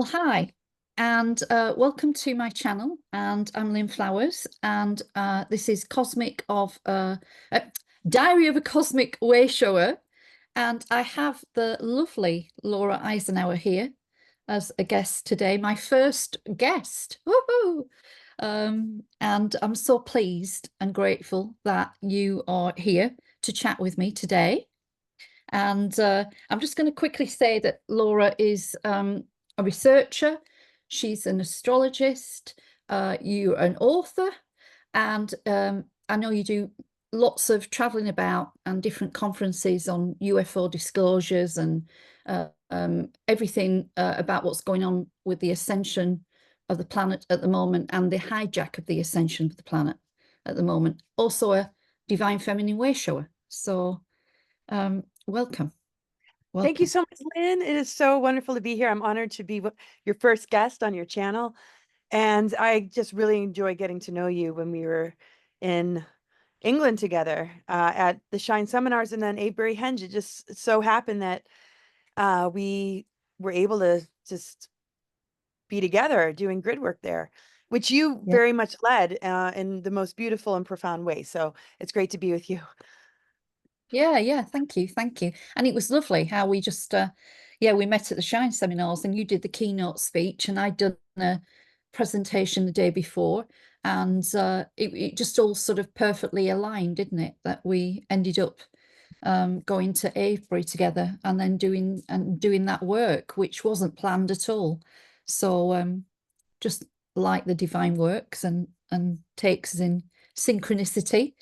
Well, hi, and welcome to my channel. And I'm Lynn Flowers, and this is Diary of a Cosmic Wayshower. And I have the lovely Laura Eisenhower here as a guest today, my first guest. Woohoo! And I'm so pleased and grateful that you are here to chat with me today. And I'm just going to quickly say that Laura is a researcher. She's an astrologist. You're an author. And I know you do lots of traveling about and different conferences on UFO disclosures and everything about what's going on with the ascension of the planet at the moment and the hijack of the ascension of the planet at the moment. Also a divine feminine way shower. So welcome. Thank you Welcome. so much, Lynn. It is so wonderful to be here. I'm honored to be your first guest on your channel. And I just really enjoy getting to know you when we were in England together at the Shine seminars and then Avebury Henge. It just so happened that we were able to just be together doing grid work there, which you Yeah. very much led in the most beautiful and profound way. So it's great to be with you. Yeah, thank you, thank you. And it was lovely how we just we met at the Shine seminars and you did the keynote speech and I'd done a presentation the day before, and it just all sort of perfectly aligned, didn't it, that we ended up going to Avebury together and then doing that work, which wasn't planned at all. So just like the divine works and takes us in synchronicity.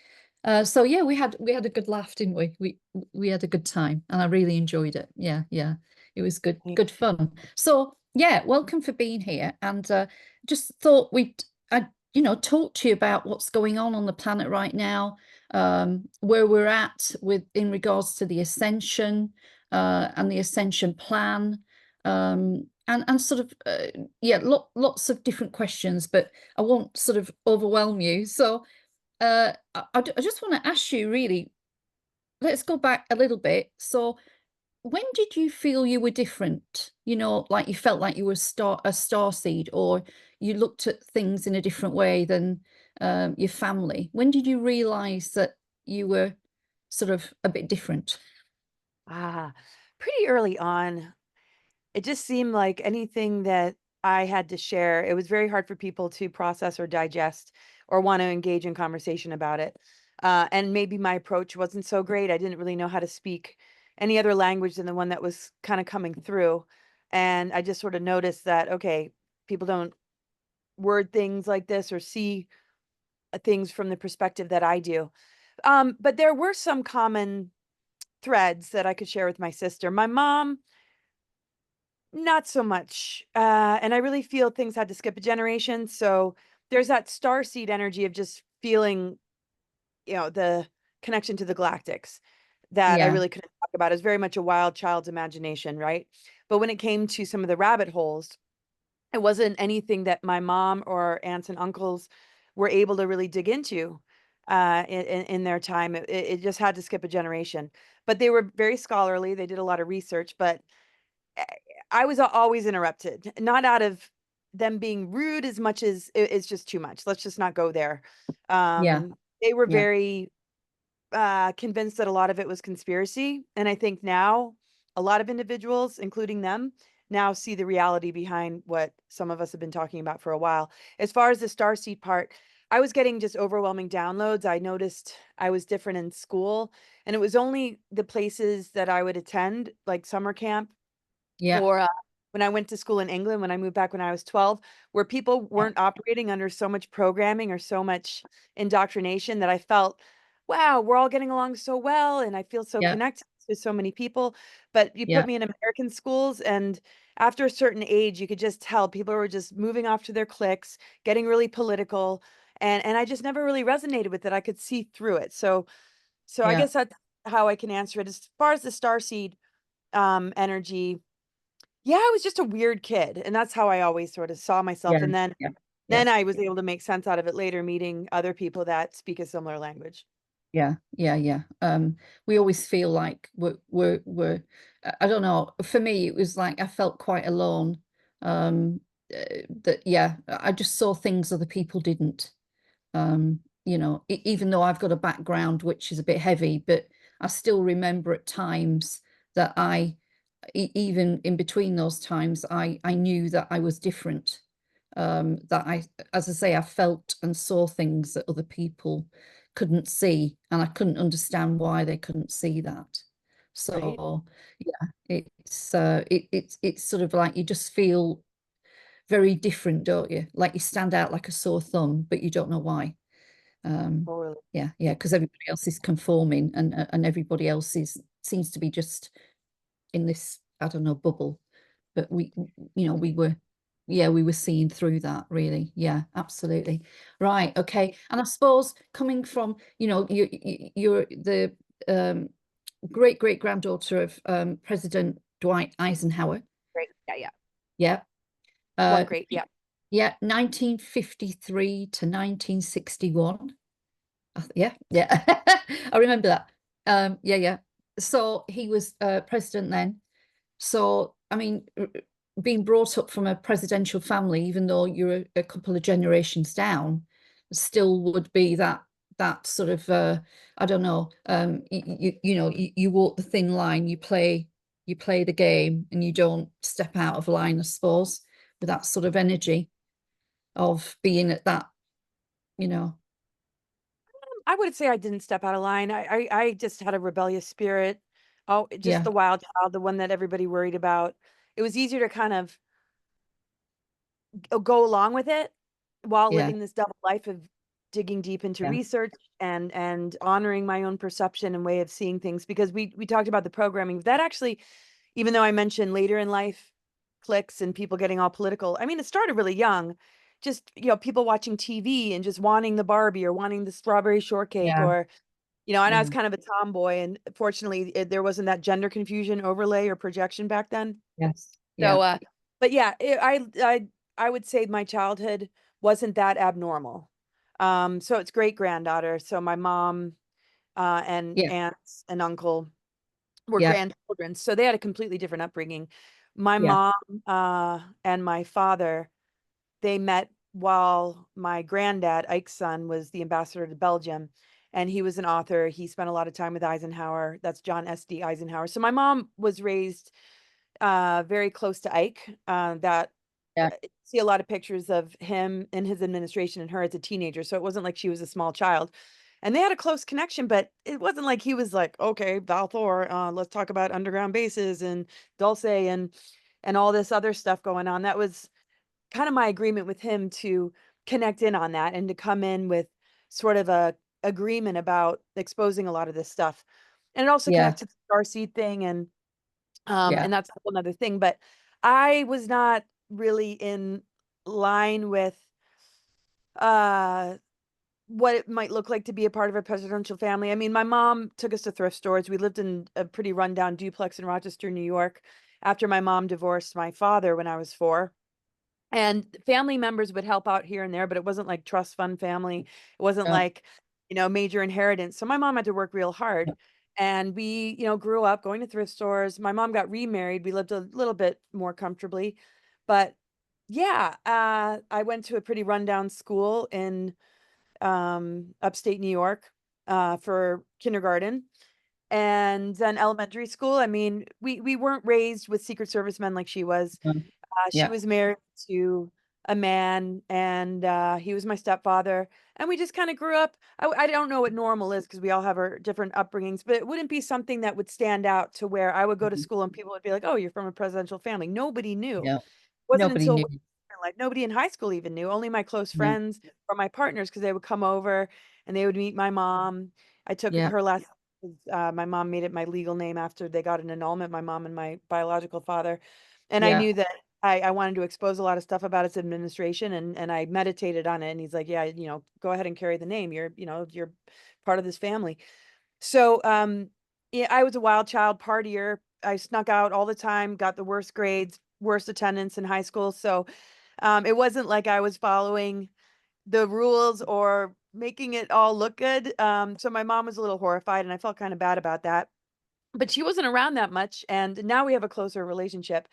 So yeah, we had a good laugh, didn't we? We had a good time, and I really enjoyed it. Yeah, it was good fun. So yeah, welcome for being here, and just thought I'd talk to you about what's going on the planet right now, where we're at in regards to the ascension and the ascension plan. And sort of lots of different questions, but I won't sort of overwhelm you. So I just want to ask you, really, let's go back a little bit. So when did you feel you were different? Like you felt like you were a star seed, or you looked at things in a different way than your family. When did you realize that you were sort of a bit different? Pretty early on. It just seemed like anything that I had to share, it was very hard for people to process or digest or want to engage in conversation about it. And maybe my approach wasn't so great. I didn't really know how to speak any other language than the one that was kind of coming through. And I just sort of noticed that, okay, people don't word things like this or see things from the perspective that I do. But there were some common threads that I could share with my sister. My mom, not so much. And I really feel things had to skip a generation. So there's that starseed energy of just feeling, the connection to the galactics that I Yeah, really couldn't talk about. It's very much a wild child's imagination, right? But when it came to some of the rabbit holes, it wasn't anything that my mom or aunts and uncles were able to really dig into in their time. It just had to skip a generation. But they were very scholarly. They did a lot of research, but eh, I was always interrupted, not out of them being rude as much as it's just too much. Let's just not go there. yeah, They were yeah, very convinced that a lot of it was conspiracy. And I think now a lot of individuals, including them, now see the reality behind what some of us have been talking about for a while. As far as the starseed part, I was getting just overwhelming downloads. I noticed I was different in school, and it was only the places that I would attend, like summer camp yeah, or when I went to school in England, when I moved back when I was 12, where people yeah, weren't operating under so much programming or so much indoctrination that I felt, wow, we're all getting along so well. And I feel so yeah, connected to so many people. But you put yeah, me in American schools, and after a certain age, you could just tell people were just moving off to their cliques, getting really political. And I just never really resonated with it. I could see through it. So I yeah, guess that's how I can answer it. As far as the starseed energy, yeah, I was just a weird kid, and that's how I always sort of saw myself, yeah, and then yeah, yeah. then I was able to make sense out of it later, meeting other people that speak a similar language. Yeah. We always feel like we're I don't know. For me, it was like I felt quite alone That, yeah, I just saw things other people didn't. You know, even though I've got a background which is a bit heavy, but I still remember at times that even in between those times, I knew that I was different. That as I say, I felt and saw things that other people couldn't see, and I couldn't understand why they couldn't see that. Right. So yeah, it's sort of like you just feel very different, don't you? Like you stand out like a sore thumb, but you don't know why. Um, Totally. yeah, because everybody else is conforming, and everybody else seems to be just in this, I don't know, bubble. But we were seeing through that, really. Yeah, absolutely. Right. Okay. And I suppose coming from, you're the um, great-granddaughter of President Dwight Eisenhower. Great. Yeah, yeah. Yeah. One Uh, great. Yeah. yeah, 1953 to 1961. Yeah, yeah. I remember that. Yeah, yeah. So he was president then. So, I mean, being brought up from a presidential family, even though you're a couple of generations down, still would be that sort of I don't know. You walk the thin line. You play the game, and you don't step out of line, I suppose, with that sort of energy of being at that, you know. I would say I didn't step out of line. I just had a rebellious spirit. Oh, just Yeah, the wild child, the one that everybody worried about. It was easier to kind of go along with it while yeah, living this double life of digging deep into yeah, research and honoring my own perception and way of seeing things, because we talked about the programming that actually, even though I mentioned later in life cliques and people getting all political, I mean, it started really young. Just, people watching TV and just wanting the Barbie or wanting the strawberry shortcake, yeah, or and I was yeah. kind of a tomboy, and fortunately there wasn't that gender confusion overlay or projection back then. Yes, So, yeah, but yeah, I would say my childhood wasn't that abnormal. So it's great-granddaughter. So my mom, and yeah, aunts and uncle were yeah, grandchildren, so they had a completely different upbringing. My yeah, mom, and my father, they met while my granddad, Ike's son, was the ambassador to Belgium, and he was an author. He spent a lot of time with Eisenhower. That's John S.D. Eisenhower. So my mom was raised very close to Ike. That yeah, see a lot of pictures of him in his administration and her as a teenager. So it wasn't like she was a small child. And they had a close connection, but it wasn't like he was like, okay, Val Thor, let's talk about underground bases and Dulce and all this other stuff going on. That was kind of my agreement with him to connect in on that and to come in with sort of a agreement about exposing a lot of this stuff. And it also yeah, connects to the Starseed thing, yeah, and that's a whole nother thing. But I was not really in line with uh what it might look like to be a part of a presidential family. I mean, my mom took us to thrift stores. We lived in a pretty rundown duplex in Rochester, New York, after my mom divorced my father when I was 4. And family members would help out here and there, but it wasn't like trust fund family. It wasn't yeah, like, major inheritance. So my mom had to work real yeah, hard. And we, grew up going to thrift stores. My mom got remarried. We lived a little bit more comfortably. But yeah, I went to a pretty rundown school in upstate New York for kindergarten. And then elementary school. I mean, we weren't raised with Secret Service men like she was. She yeah, was married to a man, and he was my stepfather, and we just kind of grew up. I don't know what normal is because we all have our different upbringings, but it wouldn't be something that would stand out to where I would go to mhm, school and people would be like, "Oh, you're from a presidential family." Nobody knew. yeah. Wasn't Nobody until knew. later in life, nobody in high school even knew. Only my close Yeah, friends or my partners, because they would come over and they would meet my mom. I took yeah, her last. My mom made it my legal name after they got an annulment, my mom and my biological father. And I yeah, knew that I wanted to expose a lot of stuff about its administration, and I meditated on it. And he's like, yeah, go ahead and carry the name. You're part of this family. So, yeah, I was a wild child partier. I snuck out all the time, got the worst grades, worst attendance in high school. So, it wasn't like I was following the rules or making it all look good. So my mom was a little horrified, and I felt kind of bad about that. But she wasn't around that much, and now we have a closer relationship.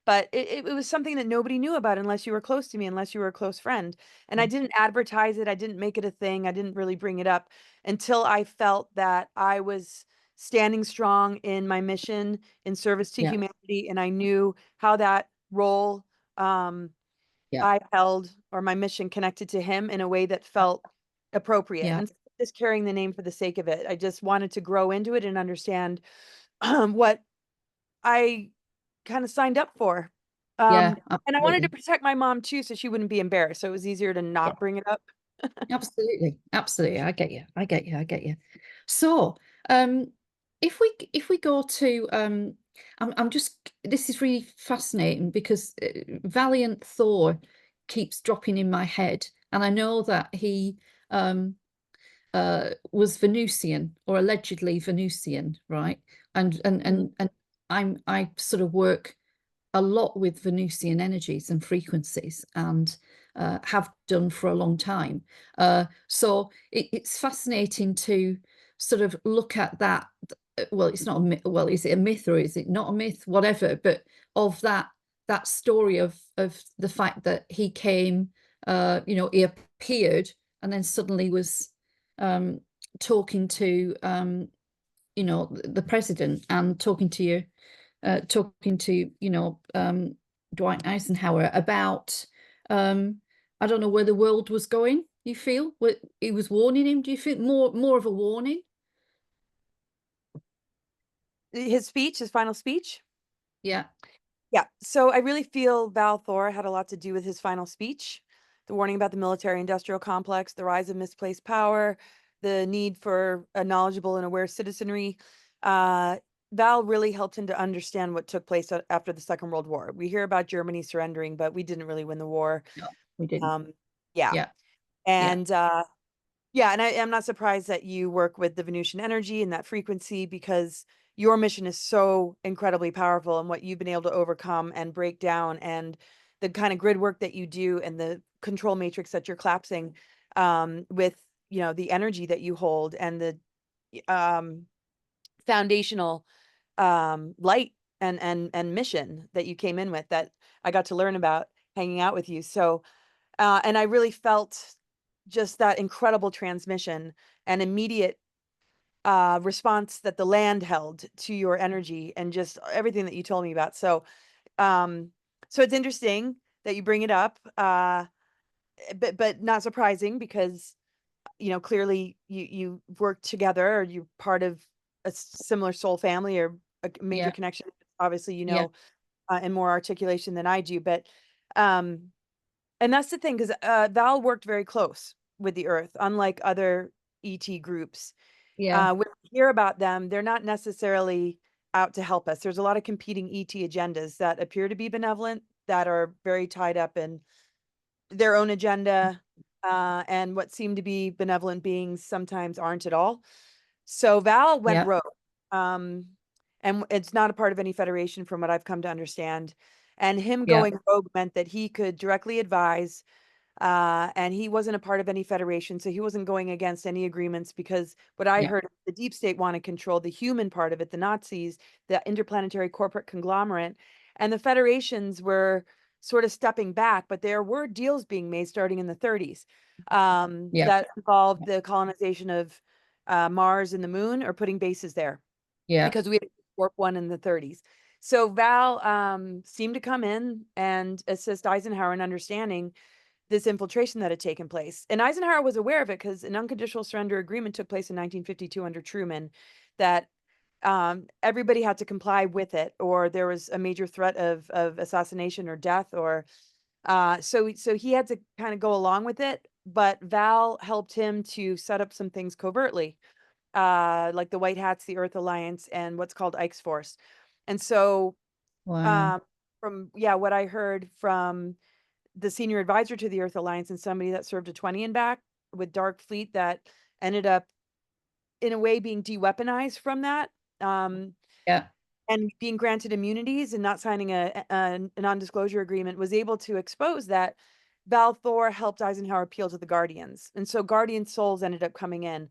but it was something that nobody knew about unless you were close to me, unless you were a close friend. And I Yeah. didn't advertise it. I didn't make it a thing. I didn't really bring it up until I felt that I was standing strong in my mission in service to Yeah. humanity. And I knew how that role um, Yeah. I held, or my mission connected to him in a way that felt appropriate. Yeah. And just carrying the name for the sake of it. I just wanted to grow into it and understand what I kind of signed up for. Yeah. And I wanted to Absolutely. protect my mom too, so she wouldn't be embarrassed. So it was easier to Yeah. not bring it up. Absolutely. Absolutely. I get you. I get you. I get you. So, if we go to I'm just this is really fascinating because Valiant Thor keeps dropping in my head, and I know that he was Venusian or allegedly Venusian, right? And I sort of work a lot with Venusian energies and frequencies, and have done for a long time. So it's fascinating to sort of look at that. Well, it's not a myth. Well, is it a myth or is it not a myth? Whatever. But of that story of the fact that he came, he appeared and then suddenly was um, talking to the president and talking to Dwight Eisenhower about I don't know where the world was going. You feel he was warning him? Do you think more of a warning? His speech, his final speech. Yeah, Yeah. So I really feel Val Thor had a lot to do with his final speech. The warning about the military industrial complex, the rise of misplaced power, the need for a knowledgeable and aware citizenry. Uh, Val really helped him to understand what took place after the Second World War. We hear about Germany surrendering, but we didn't really win the war. no, we didn't. Um, yeah. Yeah, yeah, And yeah, and I'm not surprised that you work with the Venusian energy and that frequency because your mission is so incredibly powerful and what you've been able to overcome and break down and the kind of grid work that you do and the control matrix that you're collapsing with, the energy that you hold and the um, foundational light and mission that you came in with that I got to learn about hanging out with you. So and I really felt just that incredible transmission and immediate response that the land held to your energy and just everything that you told me about. Um, so it's interesting that you bring it up, but not surprising because clearly you work together or you're part of a similar soul family or a major yeah, connection. Obviously, yeah, in more articulation than I do, but um, and that's the thing, because Val worked very close with the Earth, unlike other ET groups. yeah, When we hear about them, they're not necessarily out to help us. There's a lot of competing ET agendas that appear to be benevolent, that are very tied up in their own agenda, and what seem to be benevolent beings sometimes aren't at all. So Val went yeah, rogue, um, and it's not a part of any federation, from what I've come to understand. And him yeah, going rogue meant that he could directly advise and he wasn't a part of any federation, so he wasn't going against any agreements because what I yeah, heard, the deep state want to control the human part of it, the Nazis, the interplanetary corporate conglomerate, and the federations were sort of stepping back, but there were deals being made starting in the 30s yeah, that involved the colonization of Mars and the moon or putting bases there yeah. because we had Warp 1 in the 30s. So Val seemed to come in and assist Eisenhower in understanding this infiltration that had taken place. And Eisenhower was aware of it because an unconditional surrender agreement took place in 1952 under Truman that everybody had to comply with it, or there was a major threat of assassination or death, or so he had to kind of go along with it. But Val helped him to set up some things covertly, like the White Hats, the Earth Alliance, and what's called Ike's Force. And so, Wow. um, from what I heard from the senior advisor to the Earth Alliance and somebody that served a 20 and back with Dark Fleet that ended up in a way being de-weaponized from that, um, Yeah, and being granted immunities and not signing a non-disclosure agreement, was able to expose that Val Thor helped Eisenhower appeal to the Guardians. And so Guardian souls ended up coming in.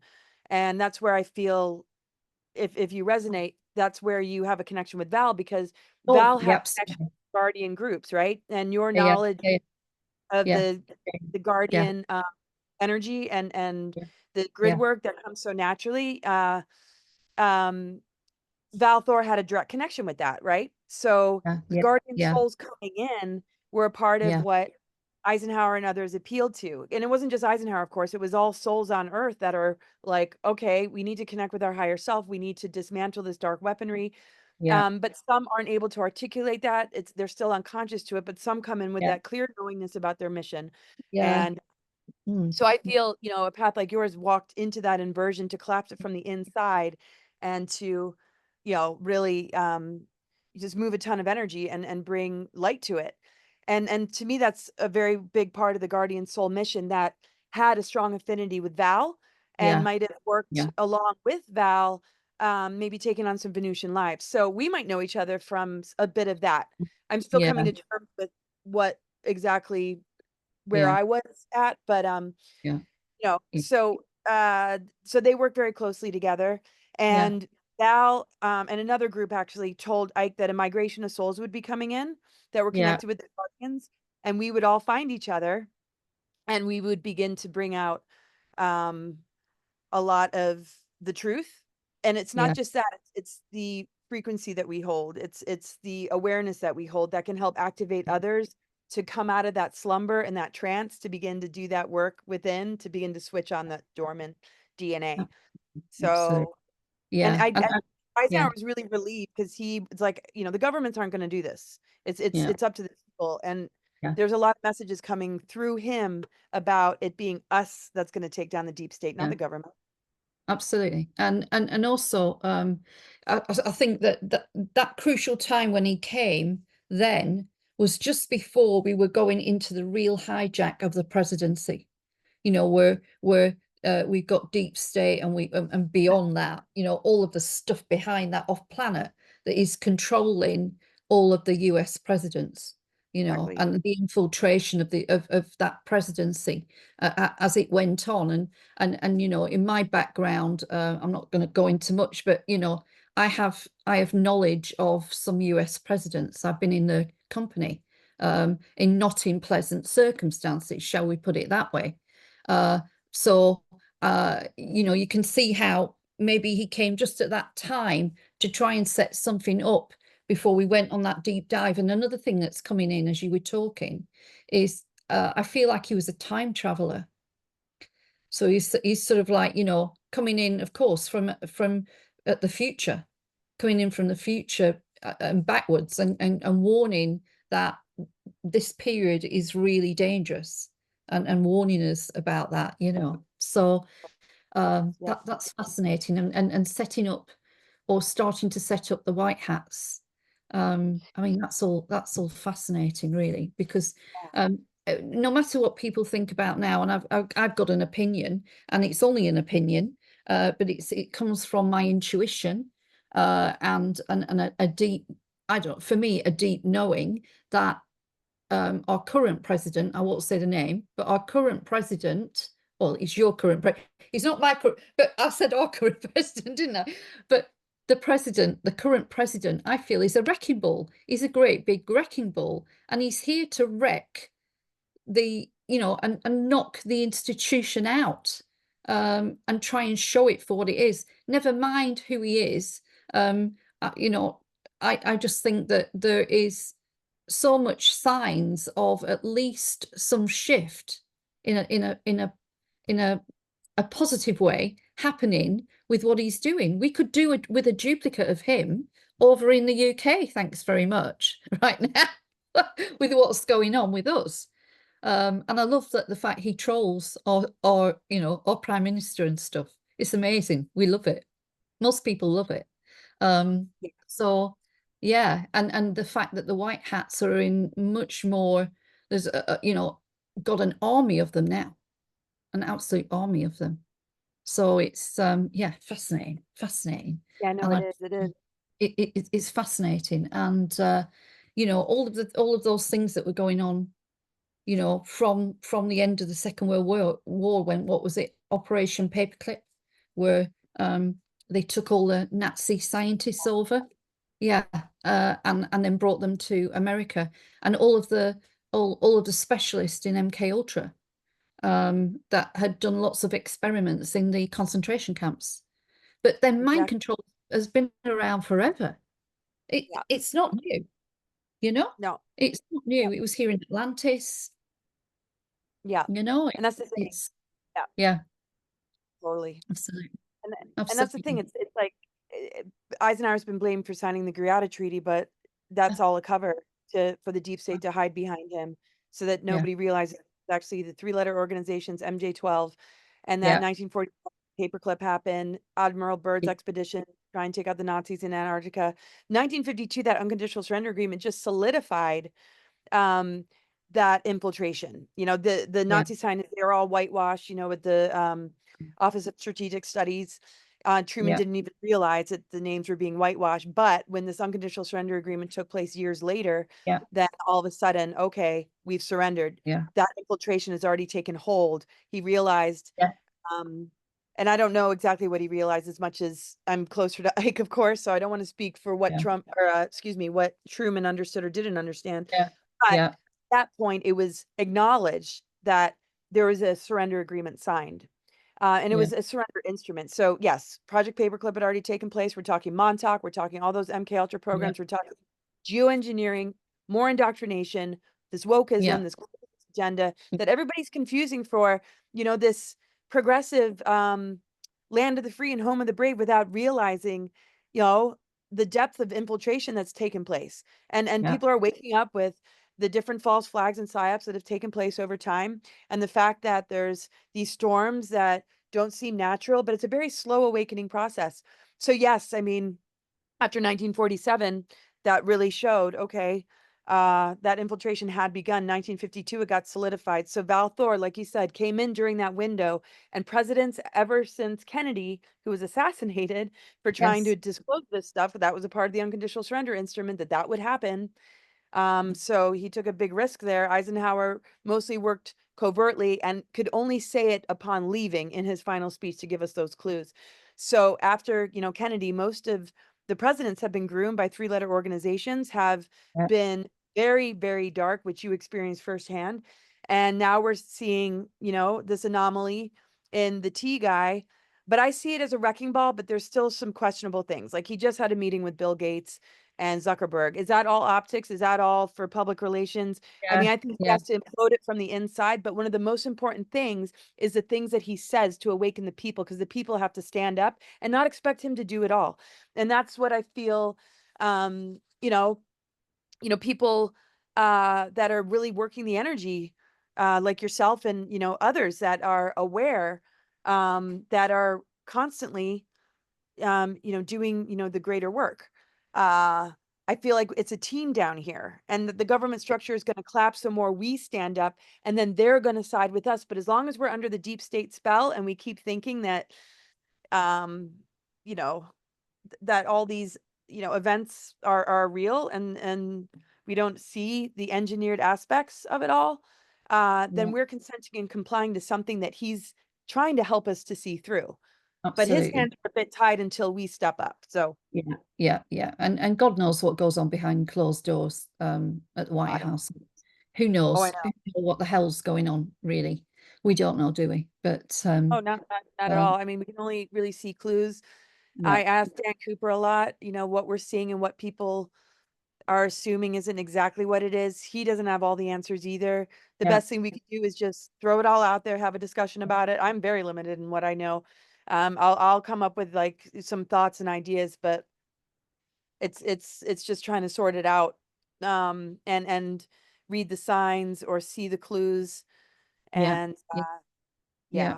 And that's where I feel, if you resonate, that's where you have a connection with Val, because oh Val had yeah, a connection absolutely. guardian groups, right? And your yeah, knowledge yeah, of yeah, the yeah, guardian energy and yeah, the grid yeah, work that comes so naturally. Um, Val Thor had a direct connection with that, right? So yeah, the yeah, guardian yeah, souls coming in were a part of yeah, what Eisenhower and others appealed to. And it wasn't just Eisenhower, of course, it was all souls on Earth that are like, okay, we need to connect with our higher self. We need to dismantle this dark weaponry. yeah, But some aren't able to articulate that. They're still unconscious to it, but some come in with yeah, that clear knowingness about their mission. yeah, And mm, so I feel, a path like yours walked into that inversion to collapse it from the inside and to, really just move a ton of energy and bring light to it. And to me, that's a very big part of the Guardian Soul mission that had a strong affinity with Val and yeah, might have worked yeah, along with Val, maybe taking on some Venusian lives. So we might know each other from a bit of that. I'm still coming yeah, to terms with what exactly where yeah, I was at, but yeah, you know, yeah, so so they work very closely together. yeah, And Val and another group actually told Ike that a migration of souls would be coming in that were yeah, connected with the Guardians, and we would all find each other and we would begin to bring out um a lot of the truth. And it's not yeah, just that, it's the frequency that we hold. It's the awareness that we hold that can help activate others to come out of that slumber and that trance to begin to do that work within, to begin to switch on the dormant yeah, DNA. absolutely. So, and Yeah, yeah, Eisenhower was really relieved because it's like, the governments aren't going to do this. yeah, It's up to the people. And yeah, there's a lot of messages coming through him about it being us that's going to take down the deep state, not yeah. the government. Absolutely. And also I think that crucial time when he came then was just before we were going into the real hijack of the presidency, where we've got deep state and we and beyond that, all of the stuff behind that off planet that is controlling all of the US presidents, Exactly. and the infiltration of that presidency as it went on. And in my background, I'm not going to go into much, but I have knowledge of some US presidents. I've been in the company in not in pleasant circumstances, shall we put it that way. So you can see how maybe he came just at that time to try and set something up before we went on that deep dive. And another thing that's coming in as you were talking is I feel like he was a time traveler. So he's sort of like, coming in, of course, from the future, coming in from the future and backwards and warning that this period is really dangerous and warning us about that. So Yeah. that's fascinating and setting up or starting to set up the white hats. I mean, that's all fascinating, really, because no matter what people think about now, and I've got an opinion, and it's only an opinion, but it comes from my intuition and a deep, I don't know, for me, a deep knowing that our current president, I won't say the name, but our current president, well, he's your current president. He's not my current, but I said our current president, didn't I? But the current president, I feel is a wrecking ball. He's a great big wrecking ball, and he's here to wreck and knock the institution out, and try and show it for what it is. Never mind who he is. Um, uh, you know, I just think that there is so much signs of at least some shift in a positive way happening with what he's doing. We could do it with a duplicate of him over in the UK, thanks very much, right now, with what's going on with us. And I love that the fact he trolls our prime minister and stuff. It's amazing. We love it. Most people love it. So yeah, and the fact that the white hats are in much more, there's got an army of them now, an absolute army of them. So it's yeah, fascinating. Yeah, no, And it is. It is. it's fascinating. And all of those things that were going on, from the end of the Second World War, when, what was it, Operation Paperclip, where they took all the Nazi scientists over. yeah, and then brought them to America, and all of the specialists in MK Ultra that had done lots of experiments in the concentration camps. But then mind Exactly. control has been around forever. Yeah. It's not new, you know? No. It's not Yeah. new. It was here in Atlantis, Yeah. you know, And that's the thing. it's Yeah, yeah, totally. absolutely. And that's the thing. Absolutely. It's like Eisenhower's been blamed for signing the Greada Treaty, but that's all a cover for the deep state to hide behind him, so that Yeah, nobody realizes it's actually the three-letter organizations MJ12, and that yeah, 1940 paperclip happened. Admiral Byrd's yeah, expedition try and take out the Nazis in Antarctica. 1952, that unconditional surrender agreement just solidified um that infiltration. The yeah, Nazi scientists, they were all whitewashed, with the Office of Strategic Studies. Truman yeah, didn't even realize that the names were being whitewashed, but when this unconditional surrender agreement took place years later, yeah, then all of a sudden, okay, we've surrendered. yeah, That infiltration has already taken hold. He realized, yeah, um and I don't know exactly what he realized, as much as I'm closer to Ike, of course, so I don't want to speak for what yeah, Trump, or excuse me, what Truman understood or didn't understand. yeah, But at yeah, that point, it was acknowledged that there was a surrender agreement signed. And it yeah, was a surrender instrument. So yes, Project Paperclip had already taken place. We're talking Montauk. We're talking all those MK Ultra yeah, programs. We're talking geoengineering, more indoctrination, this yeah, wokeism, this agenda that everybody's confusing for, this progressive land of the free and home of the brave, without realizing, you know, the depth of infiltration that's taken place. And yeah, people are waking up with the different false flags and psyops that have taken place over time, and the fact that there's these storms that don't seem natural, but it's a very slow awakening process. So yes, I mean, after 1947, that really showed, okay, that infiltration had begun. 1952, it got solidified. So Val Thor, like you said, came in during that window, and presidents ever since Kennedy, who was assassinated for trying yes, to disclose this stuff, that was a part of the unconditional surrender instrument, that would happen. So he took a big risk there. Eisenhower mostly worked covertly and could only say it upon leaving in his final speech to give us those clues. So after, Kennedy, most of the presidents have been groomed by three-letter organizations, have yeah, been very, very dark, which you experienced firsthand. And now we're seeing, this anomaly in the T guy. But I see it as a wrecking ball, but there's still some questionable things. Like, he just had a meeting with Bill Gates and Zuckerberg. Is that all optics? Is that all for public relations? I yeah, mean, I think he yeah, has to implode it from the inside, but one of the most important things is the things that he says to awaken the people, because the people have to stand up and not expect him to do it all. And that's what I feel, um, you know, people that are really working the energy, like yourself and, others that are aware, that are constantly doing, the greater work. I feel like it's a team down here, and that the government structure is going to collapse the more we stand up, and then they're going to side with us. But as long as we're under the deep state spell and we keep thinking that, um, you know, that all these, events are real, and we don't see the engineered aspects of it all, then yeah, we're consenting and complying to something that he's trying to help us to see through. But his absolutely. hands are a bit tied until we step up. So Yeah, yeah, yeah. And God knows what goes on behind closed doors at the White I don't. House. Who Oh, I knows? know. Who knows what the hell's going on, really? We don't know, do we? But Oh, not at uh, all. I mean, we can only really see clues. yeah, I asked Dan Cooper a lot, what we're seeing and what people are assuming isn't exactly what it is. He doesn't have all the answers either. The yeah, best thing we can do is just throw it all out there, have a discussion about it. I'm very limited in what I know. I'll come up with like some thoughts and ideas, but it's just trying to sort it out, and read the signs or see the clues, yeah, and yeah, yeah. yeah.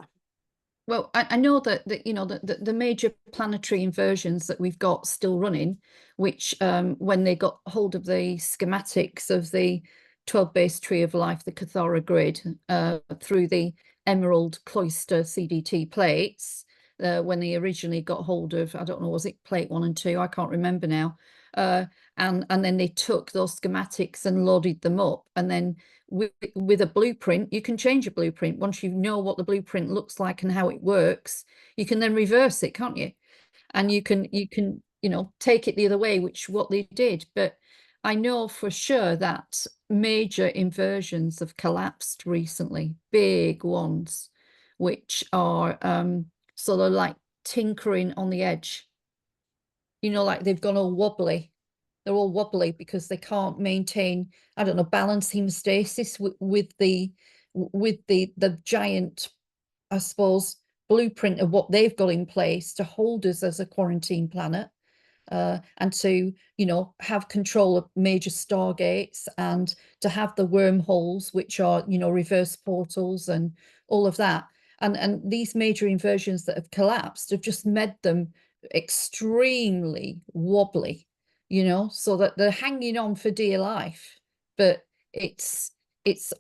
Well, I know that you know the major planetary inversions that we've got still running, which when they got hold of the schematics of the 12 base tree of life, the Cathara grid, through the Emerald Cloister CDT plates, when they originally got hold of, I don't know, was it plate 1 and 2? I can't remember now. Uh, and then they took those schematics and loaded them up, and then with a blueprint, you can change a blueprint. Once you know what the blueprint looks like and how it works, you can then reverse it, can't you? And you can take it the other way, which what they did. But I know for sure that major inversions have collapsed recently, big ones, which are sort of like tinkering on the edge. Like they've gone all wobbly. They're all wobbly because they can't maintain, I don't know, balance hemostasis with the giant, I suppose, blueprint of what they've got in place to hold us as a quarantine planet, and to, have control of major stargates, and to have the wormholes, which are, reverse portals and all of that. And these major inversions that have collapsed have just made them extremely wobbly, so that they're hanging on for dear life. But it's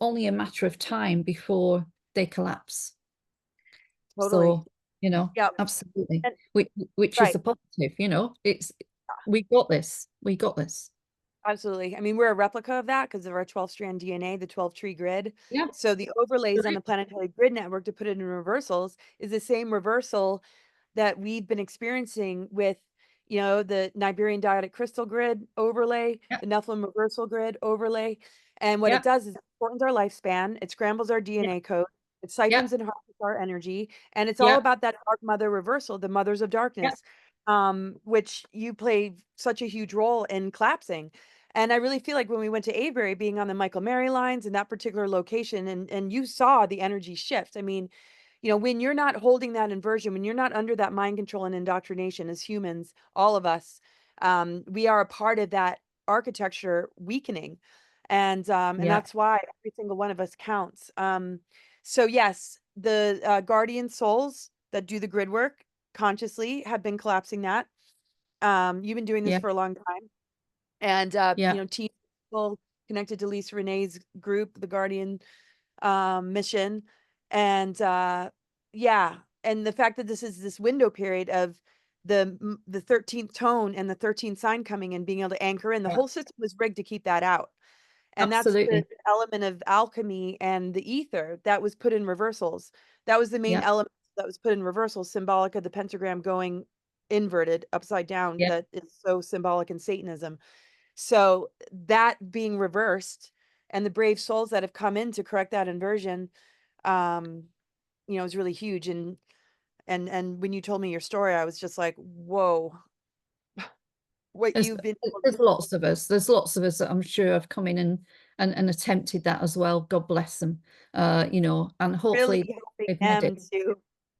only a matter of time before they collapse. Totally. So, Yeah. absolutely. And Which is right. a positive, it's we got this. We got this. Absolutely. I mean, we're a replica of that because of our 12-strand DNA, the 12-tree grid. Yeah. So the overlays on Right. the planetary grid network, to put it in reversals, is the same reversal that we've been experiencing with, the Niberian diodic crystal grid overlay, Yeah. the Nephilim reversal grid overlay. And what it Yeah. does is it shortens our lifespan, it scrambles our Yeah. DNA code, it Yeah. siphons and harvests our energy, and it's all Yeah. about that dark mother reversal, the mothers of Yeah. darkness, which you play such a huge role in collapsing. And I really feel like when we went to Avebury, being on the Michael Mary lines in that particular location, and you saw the energy shift. I mean, when you're not holding that inversion, when you're not under that mind control and indoctrination as humans, all of us, we are a part of that architecture weakening. And Yeah. that's why every single one of us counts. So yes, the guardian souls that do the grid work consciously have been collapsing that. You've been doing this Yeah. for a long time. And Yeah. team people connected to Lisa Renee's group, the Guardian mission. And yeah, and the fact that this is this window period of the 13th tone and the 13th sign coming and being able to anchor in, the Yeah. whole system was rigged to keep that out. And that's the Absolutely. element of alchemy and the ether that was put in reversals. That was the main Yeah. element that was put in reversals, symbolic of the pentagram going inverted upside down, Yeah. that is so symbolic in Satanism. So that being reversed, and the brave souls that have come in to correct that inversion, um, is really huge. And when you told me your story, I was just like, whoa, what There's, you've been able to there's lots of us. There's lots of us that I'm sure have come in and attempted that as well. God bless them. And really hopefully helping they've made it. them to,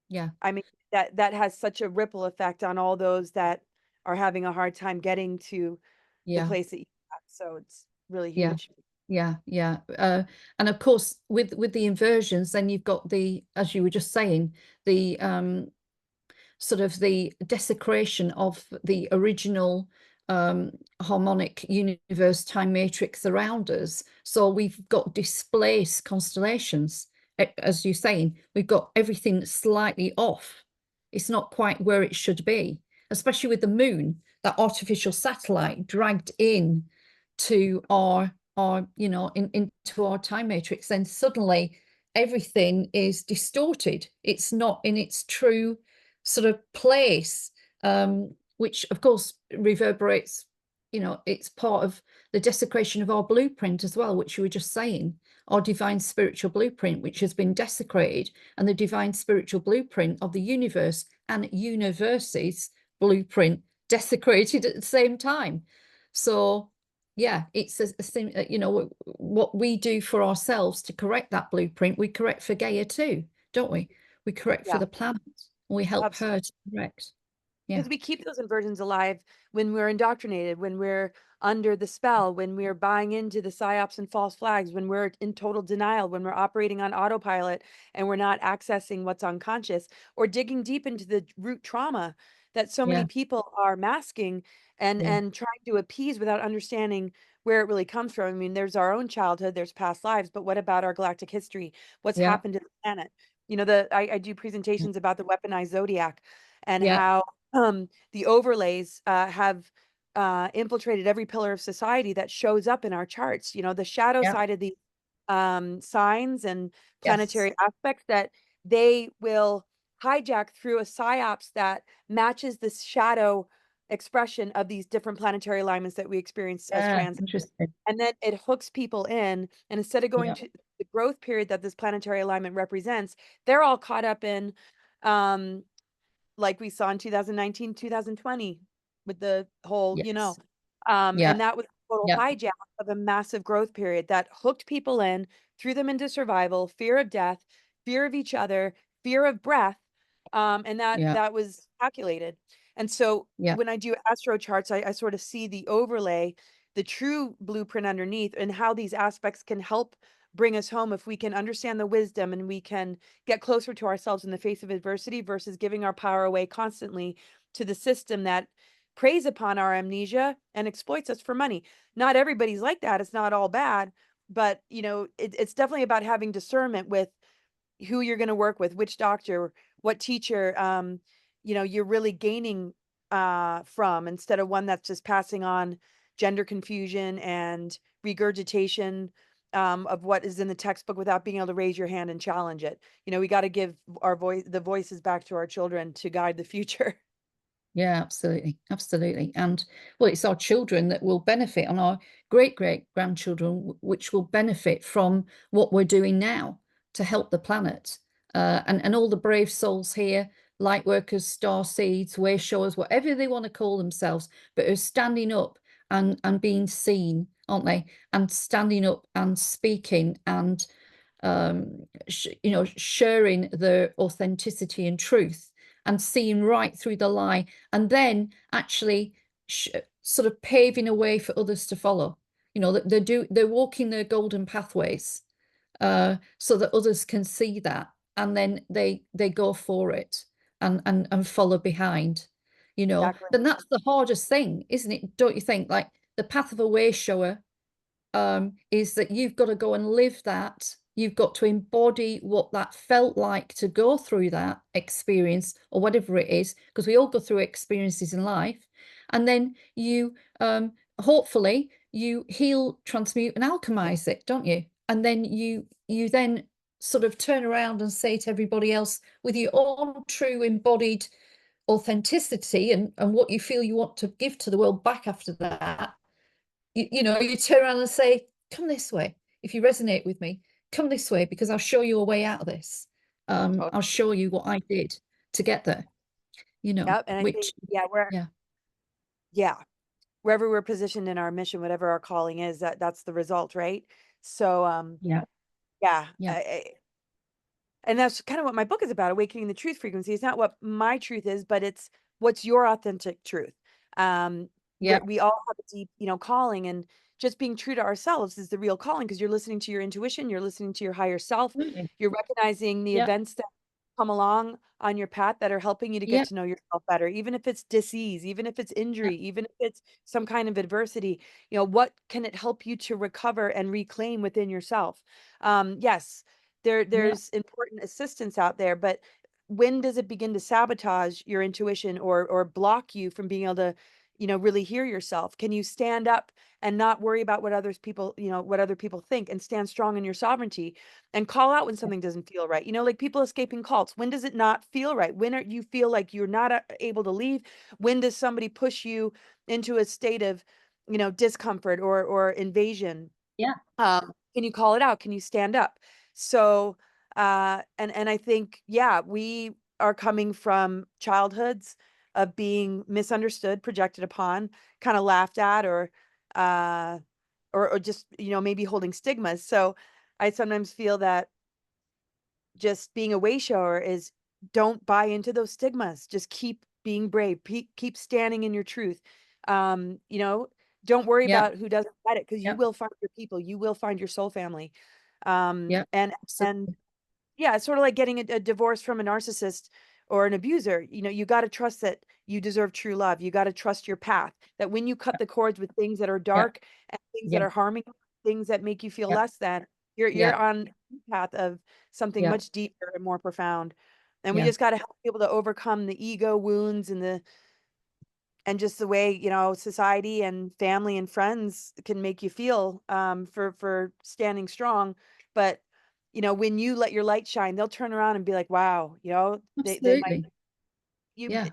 Yeah. I mean, that has such a ripple effect on all those that are having a hard time getting to the Yeah. place that you got. So it's really Yeah. huge. Yeah. Yeah. And of course, with the inversions, then you've got the, as you were just saying, the sort of the desecration of the original harmonic universe time matrix around us. So we've got displaced constellations. As you're saying, we've got everything slightly off. It's not quite where it should be, especially with the moon, that artificial satellite dragged in to our into our time matrix. Then suddenly everything is distorted. It's not in its true sort of place, which of course reverberates, it's part of the desecration of our blueprint as well, which you were just saying, our divine spiritual blueprint, which has been desecrated, and the divine spiritual blueprint of the universe and universe's blueprint desecrated at the same time. So yeah, it's a thing, what we do for ourselves to correct that blueprint, we correct for Gaia too, don't we? We correct for Yeah, the planet. We help absolutely. her to correct. Yeah. Because we keep those inversions alive when we're indoctrinated, when we're under the spell, when we're buying into the psyops and false flags, when we're in total denial, when we're operating on autopilot and we're not accessing what's unconscious, or digging deep into the root trauma that so many Yeah. people are masking and Yeah. trying to appease without understanding where it really comes from. I mean, there's our own childhood, there's past lives, but what about our galactic history? What's Yeah. happened to the planet? I do presentations about the weaponized zodiac and Yeah. how the overlays have infiltrated every pillar of society that shows up in our charts. The shadow Yeah. side of the signs and Yes. planetary aspects that they will hijack through a psyops that matches the shadow expression of these different planetary alignments that we experience as Yeah, transit. interesting. And then it hooks people in, and instead of going Yeah, to the growth period that this planetary alignment represents, they're all caught up in, um, like we saw in 2019, 2020 with the whole, yes. Yeah, and that was a total yeah, hijack of a massive growth period that hooked people in, threw them into survival, fear of death, fear of each other, fear of breath, and yeah, that was calculated. And so yeah, when I do astro charts, I sort of see the overlay, the true blueprint underneath, and how these aspects can help bring us home if we can understand the wisdom and we can get closer to ourselves in the face of adversity versus giving our power away constantly to the system that preys upon our amnesia and exploits us for money. Not everybody's like that. It's not all bad, but it's definitely about having discernment with who you're going to work with, which doctor, what teacher, you're really gaining from, instead of one that's just passing on gender confusion and regurgitation of what is in the textbook without being able to raise your hand and challenge it. We got to give the voices back to our children to guide the future. yeah, absolutely, absolutely. And well, it's our children that will benefit, and our great grandchildren, which will benefit from what we're doing now to help the planet. And all the brave souls here, light workers, star seeds, wayshowers, whatever they want to call themselves, but are standing up and being seen, aren't they? And standing up and speaking and sharing their authenticity and truth and seeing right through the lie, and then actually sort of paving a way for others to follow. That they're walking their golden pathways, so that others can see that, and then they go for it and follow behind. Exactly. Then that's the hardest thing, isn't it? Don't you think? Like the path of a way shower, is that you've got to go and live that. You've got to embody what that felt like to go through that experience or whatever it is, because we all go through experiences in life. And then you, hopefully, you heal, transmute, and alchemize it, don't you? And then you then sort of turn around and say to everybody else with your own true embodied authenticity and what you feel you want to give to the world back after that, you turn around and say, come this way. If you resonate with me, come this way because I'll show you a way out of this. I'll Totally. show you what I did to get there, Yep. And I think, which, yeah, yeah, wherever we're positioned in our mission, whatever our calling is, that's the result, right? So, yeah, yeah, yeah, and that's kind of what my book is about, awakening the truth frequency. It's not what my truth is, but it's what's your authentic truth. yeah, We all have a deep, calling, and just being true to ourselves is the real calling, because you're listening to your intuition, you're listening to your higher self, absolutely. you're recognizing the Yeah, events that come along on your path that are helping you to get yeah, to know yourself better, even if it's disease, even if it's yeah, injury, even if it's some kind of adversity. What can it help you to recover and reclaim within yourself? Yes, yeah, there's important assistance out there, but when does it begin to sabotage your intuition or block you from being able to really hear yourself? Can you stand up and not worry about what other people think, and stand strong in your sovereignty and call out when something doesn't feel right? Like people escaping cults, when does it not feel right? When are you feel like you're not able to leave? When does somebody push you into a state of discomfort or invasion? yeah, Can you call it out? Can you stand up? So, and I think, yeah, we are coming from childhoods of being misunderstood, projected upon, kind of laughed at, uh, or just, maybe holding stigmas. So I sometimes feel that just being a way shower is, don't buy into those stigmas. Just keep being brave. Keep standing in your truth. Um, you know, don't worry yeah, about who doesn't get it, because you yeah, will find your people. You will find your soul family. yeah, And absolutely. yeah, it's sort of like getting a divorce from a narcissist or an abuser. You got to trust that you deserve true love. You got to trust your path. That when you cut the cords with things that are Yeah, dark and things that yeah, are harming, things that make you feel yeah, less than, you're yeah, on the path of something yeah, much deeper and more profound. And we yeah, just got to help people to overcome the ego wounds and just the way, society and family and friends can make you feel, for standing strong. But when you let your light shine, they'll turn around and be like, wow, they might absolutely. you Yeah,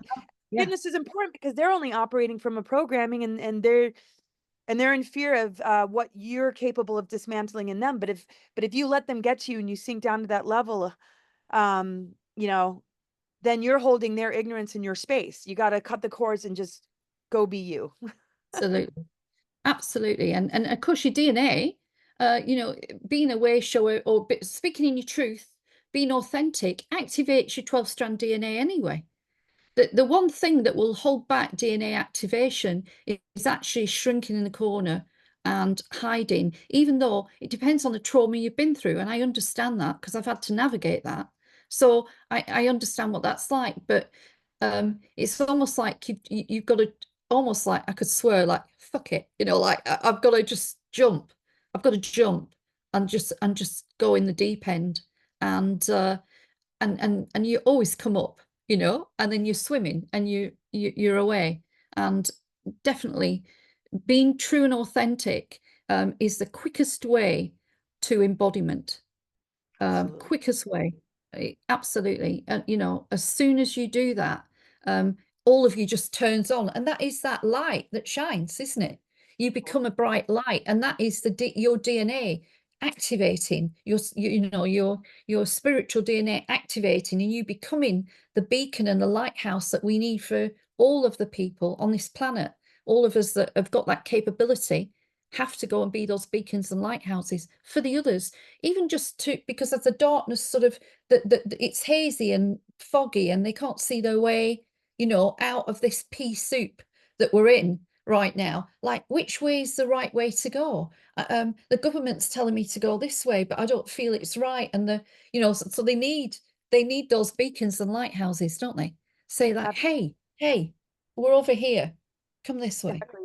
Yeah. Forgiveness is important because they're only operating from a programming, and they're in fear of what you're capable of dismantling in them. But if you let them get to you and you sink down to that level, you know, then you're holding their ignorance in your space. You got to cut the cords and just go be you. Absolutely. Absolutely. And of course your DNA, you know, being a wayshower or speaking in your truth, being authentic activates your 12-strand DNA anyway. The one thing that will hold back DNA activation is actually shrinking in the corner and hiding, even though it depends on the trauma you've been through. And I understand that because I've had to navigate that. So I understand what that's like. But it's almost like you've got to, almost like I could swear, like, fuck it, you know, like I've got to just jump. I've got to jump and just go in the deep end. And and you always come up, you know, and then you're swimming and you're away. And definitely being true and authentic is the quickest way to embodiment. Absolutely. Quickest way. Absolutely. And you know, as soon as you do that, um, all of you just turns on, and that is that light that shines, isn't it? You become a bright light, and that is your DNA activating you know, your spiritual DNA activating, and you becoming the beacon and the lighthouse that we need for all of the people on this planet. All of us that have got that capability have to go and be those beacons and lighthouses for the others, even just to, because of the darkness, sort of that it's hazy and foggy and they can't see their way, you know, out of this pea soup that we're in right now. Like, which way is the right way to go? The government's telling me to go this way, but I don't feel it's right. And you know, so they need those beacons and lighthouses, don't they? Say that, hey, we're over here, come this way, Exactly.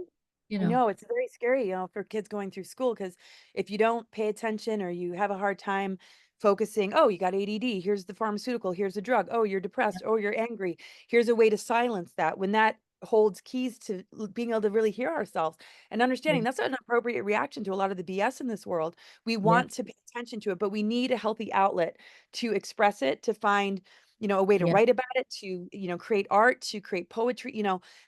you I know. know it's very scary, for kids going through school, because if you don't pay attention or you have a hard time focusing, oh, you got ADD, here's the pharmaceutical, here's the drug, oh, you're depressed, oh, you're angry, here's a way to silence that. When that holds keys to being able to really hear ourselves and Yeah, understanding that's an appropriate reaction to a lot of the BS in this world. We yeah, want to pay attention to it, but we need a healthy outlet to express it, to find, a way to yeah, write about it, to, create art, to create poetry,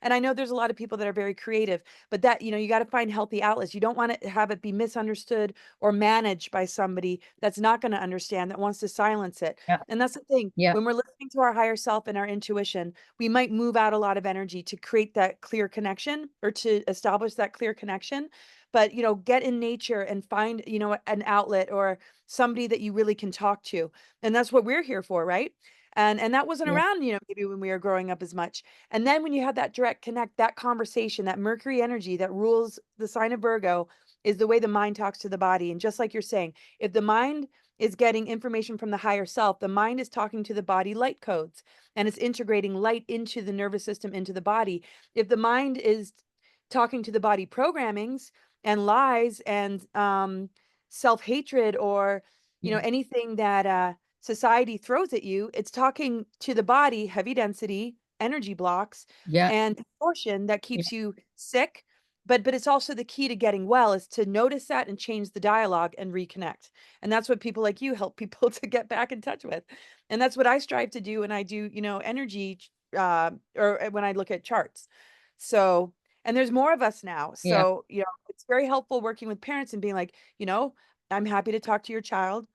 and I know there's a lot of people that are very creative, but that, you got to find healthy outlets. You don't want to have it be misunderstood or managed by somebody that's not going to understand, that wants to silence it. yeah, And that's the thing. yeah, When we're listening to our higher self and our intuition, we might move out a lot of energy to create that clear connection, or to establish that clear connection. But, get in nature and find, an outlet or somebody that you really can talk to. And that's what we're here for, right? And that wasn't yeah, around, maybe when we were growing up as much. And then when you have that direct connect, that conversation, that Mercury energy that rules the sign of Virgo, is the way the mind talks to the body. And just like you're saying, if the mind is getting information from the higher self, the mind is talking to the body light codes, and it's integrating light into the nervous system, into the body. If the mind is talking to the body programmings and lies and self-hatred, or yeah, anything that society throws at you, it's talking to the body heavy density energy blocks yeah, and distortion that yeah, keeps you sick. But it's also the key to getting well, is to notice that and change the dialogue and reconnect. And that's what people like you help people to get back in touch with. And that's what I strive to do when I do, energy, or when I look at charts. So, and there's more of us now. yeah, So, it's very helpful working with parents and being like, I'm happy to talk to your child.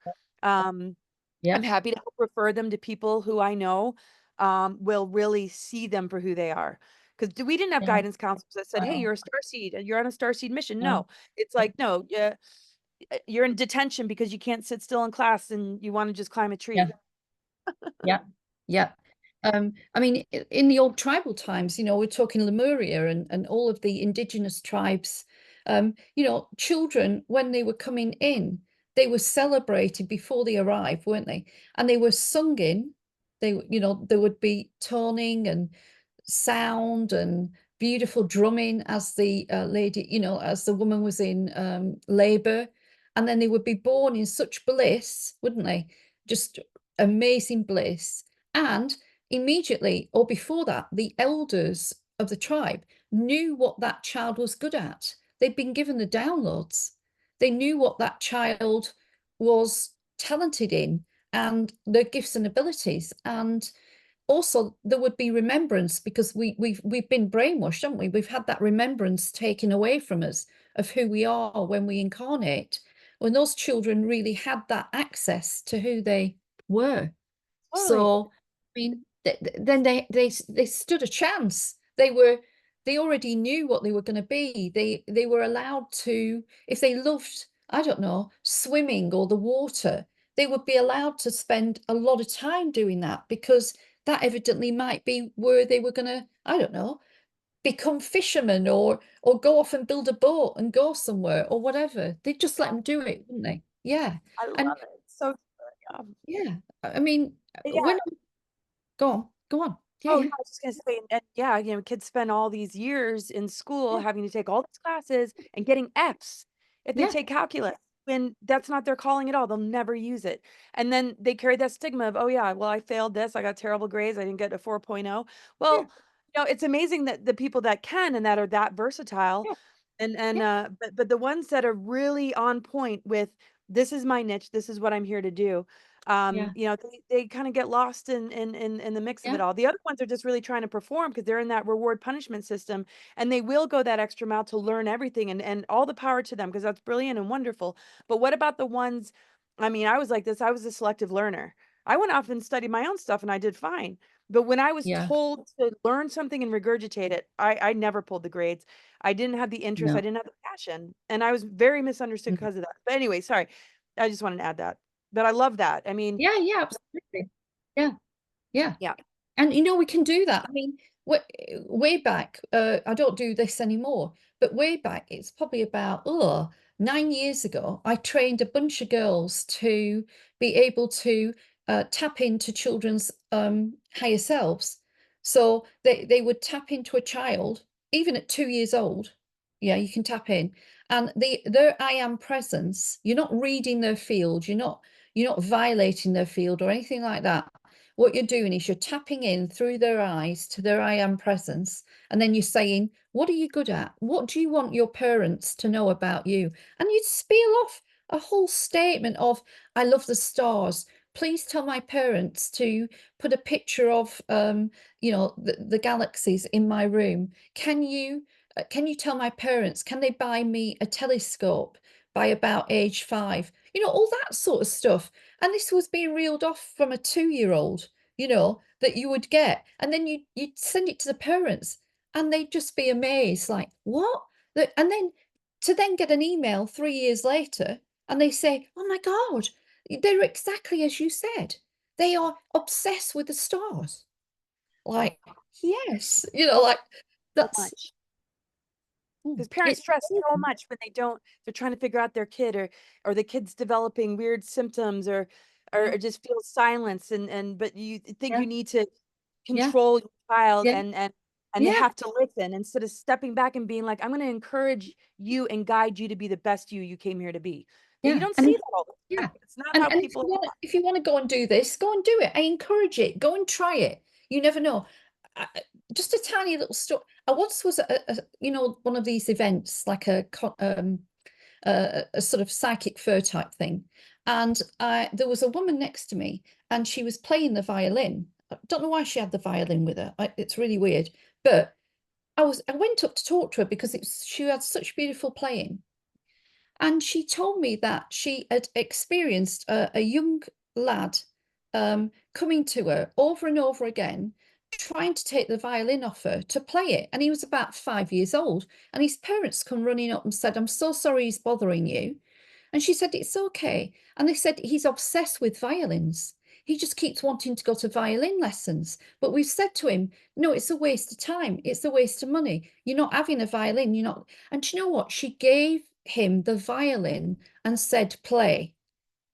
Um, yeah, I'm happy to help refer them to people who I know will really see them for who they are. Because we didn't have yeah. guidance counselors that said, "Hey, Oh, you're a star seed and you're on a star seed mission." no, No, it's like, no, yeah, you're in detention because you can't sit still in class and you want to just climb a yeah, tree. yeah, yeah. I mean, in the old tribal times, you know, we're talking Lemuria and all of the indigenous tribes, you know, children, when they were coming in, they were celebrated before they arrived, weren't they? And they were sung in. You know, there would be toning and sound and beautiful drumming as the lady, you know, as the woman was in labor. And then they would be born in such bliss, wouldn't they? Just amazing bliss. And immediately, or before that, the elders of the tribe knew what that child was good at. They'd been given the downloads. They knew what that child was talented in and their gifts and abilities. And also there would be remembrance, because we've been brainwashed, haven't we? We've had that remembrance taken away from us of who we are when we incarnate. When those children really had that access to who they were. Totally. So, I mean, then they stood a chance. They already knew what they were going to be. They were allowed to, if they loved, I don't know, swimming or the water, they would be allowed to spend a lot of time doing that, because that evidently might be where they were going to, I don't know, become fishermen, or go off and build a boat and go somewhere or whatever. They'd just let them do it, wouldn't they? Yeah. I And love it. So, yeah, I mean, yeah. when go on. Yeah, Oh, no, yeah, I was just gonna say, and yeah, kids spend all these years in school yeah, having to take all these classes and getting Fs if they yeah, take calculus, when that's not their calling at all. They'll never use it. And then they carry that stigma of, oh yeah, well, I failed this, I got terrible grades, I didn't get a 4.0. yeah, Well, it's amazing that the people that can and that are that versatile, yeah, and yeah, but the ones that are really on point with, this is my niche, this is what I'm here to do, yeah, they kind of get lost in the mix of yeah, it all. The other ones are just really trying to perform because they're in that reward punishment system, and they will go that extra mile to learn everything, and all the power to them, because that's brilliant and wonderful. But what about the ones, I mean, I was like this, I was a selective learner. I went off and studied my own stuff and I did fine. But when I was yeah, told to learn something and regurgitate it, I never pulled the grades. I didn't have the interest, I no, didn't have the passion, and I was very misunderstood mm. because of that. But anyway, sorry. I just wanted to add that. But I love that. I mean, Yeah, yeah, absolutely. Yeah, yeah. yeah. And we can do that. I mean, way back, I don't do this anymore, but way back, it's probably about 9 years ago, I trained a bunch of girls to be able to tap into children's higher selves. So they would tap into a child, even at 2 years old. Yeah, you can tap in. And their I am presence, you're not reading their field, you're not violating their field or anything like that. What you're doing is you're tapping in through their eyes to their I am presence. And then you're saying, what are you good at? What do you want your parents to know about you? And you'd spiel off a whole statement of, I love the stars. Please tell my parents to put a picture of, the galaxies in my room. Can you tell my parents, can they buy me a telescope by about age 5? All that sort of stuff. And this was being reeled off from a 2-year-old, that you would get. And then you'd send it to the parents and they'd just be amazed, like, what? And then to then get an email 3 years later and they say, oh my God, they're exactly as you said. They are obsessed with the stars. Oh, Like, yes, so like that's, much. Because parents it's stress so amazing. much when they're trying to figure out their kid, or the kid's developing weird symptoms, or, Yeah, or just feel silence, and but you think yeah, you need to yeah, control your child, yeah, and they yeah, have to listen instead of stepping back and being like, I'm going to encourage you and guide you to be the best you came here to be. But you yeah. don't And see if, that all the yeah. time. It's not And how and people if you want to go and do this, go and do it. I encourage it. Go and try it. You never know. Just a tiny little story. I once was at one of these events, like a sort of psychic fair type thing, and there was a woman next to me, and she was playing the violin. I don't know why she had the violin with her. It's really weird, but I went up to talk to her because she had such beautiful playing. And she told me that she had experienced a young lad coming to her over and over again, trying to take the violin off her to play it. And he was about 5 years old. And his parents come running up and said, I'm so sorry he's bothering you. And she said, it's okay. And they said, he's obsessed with violins. He just keeps wanting to go to violin lessons. But we've said to him, no, it's a waste of time. It's a waste of money. You're not having a violin. You're not. And do you know what? She gave him the violin and said, play.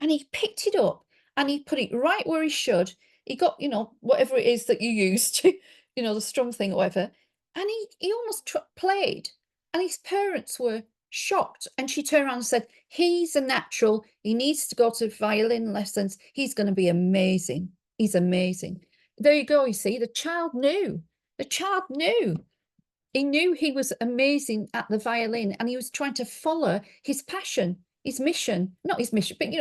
And he picked it up and he put it right where he should. He got, whatever it is that you use to, the strum thing or whatever. And he almost played. And his parents were shocked. And she turned around and said, he's a natural. He needs to go to violin lessons. He's going to be amazing. He's amazing. There you go. You see, the child knew. The child knew. He knew he was amazing at the violin and he was trying to follow his passion, his mission, not his mission, but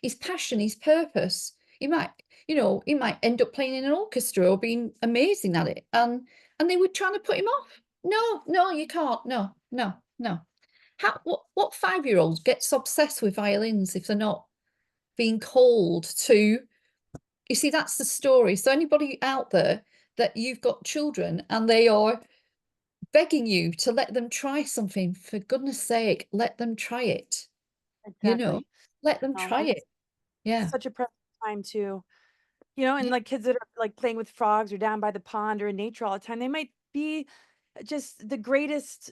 his passion, his purpose. you know, he might end up playing in an orchestra or being amazing at it. And they were trying to put him off. No, no, you can't. No, no, no. What 5-year-old gets obsessed with violins if they're not being called to? You see, that's the story. So anybody out there that you've got children and they are begging you to let them try something, for goodness sake, let them try it. You know, Exactly. let them try It's it. Yeah. such a precious time too. You know, and Yeah. like kids that are like playing with frogs or down by the pond or in nature all the time, they might be just the greatest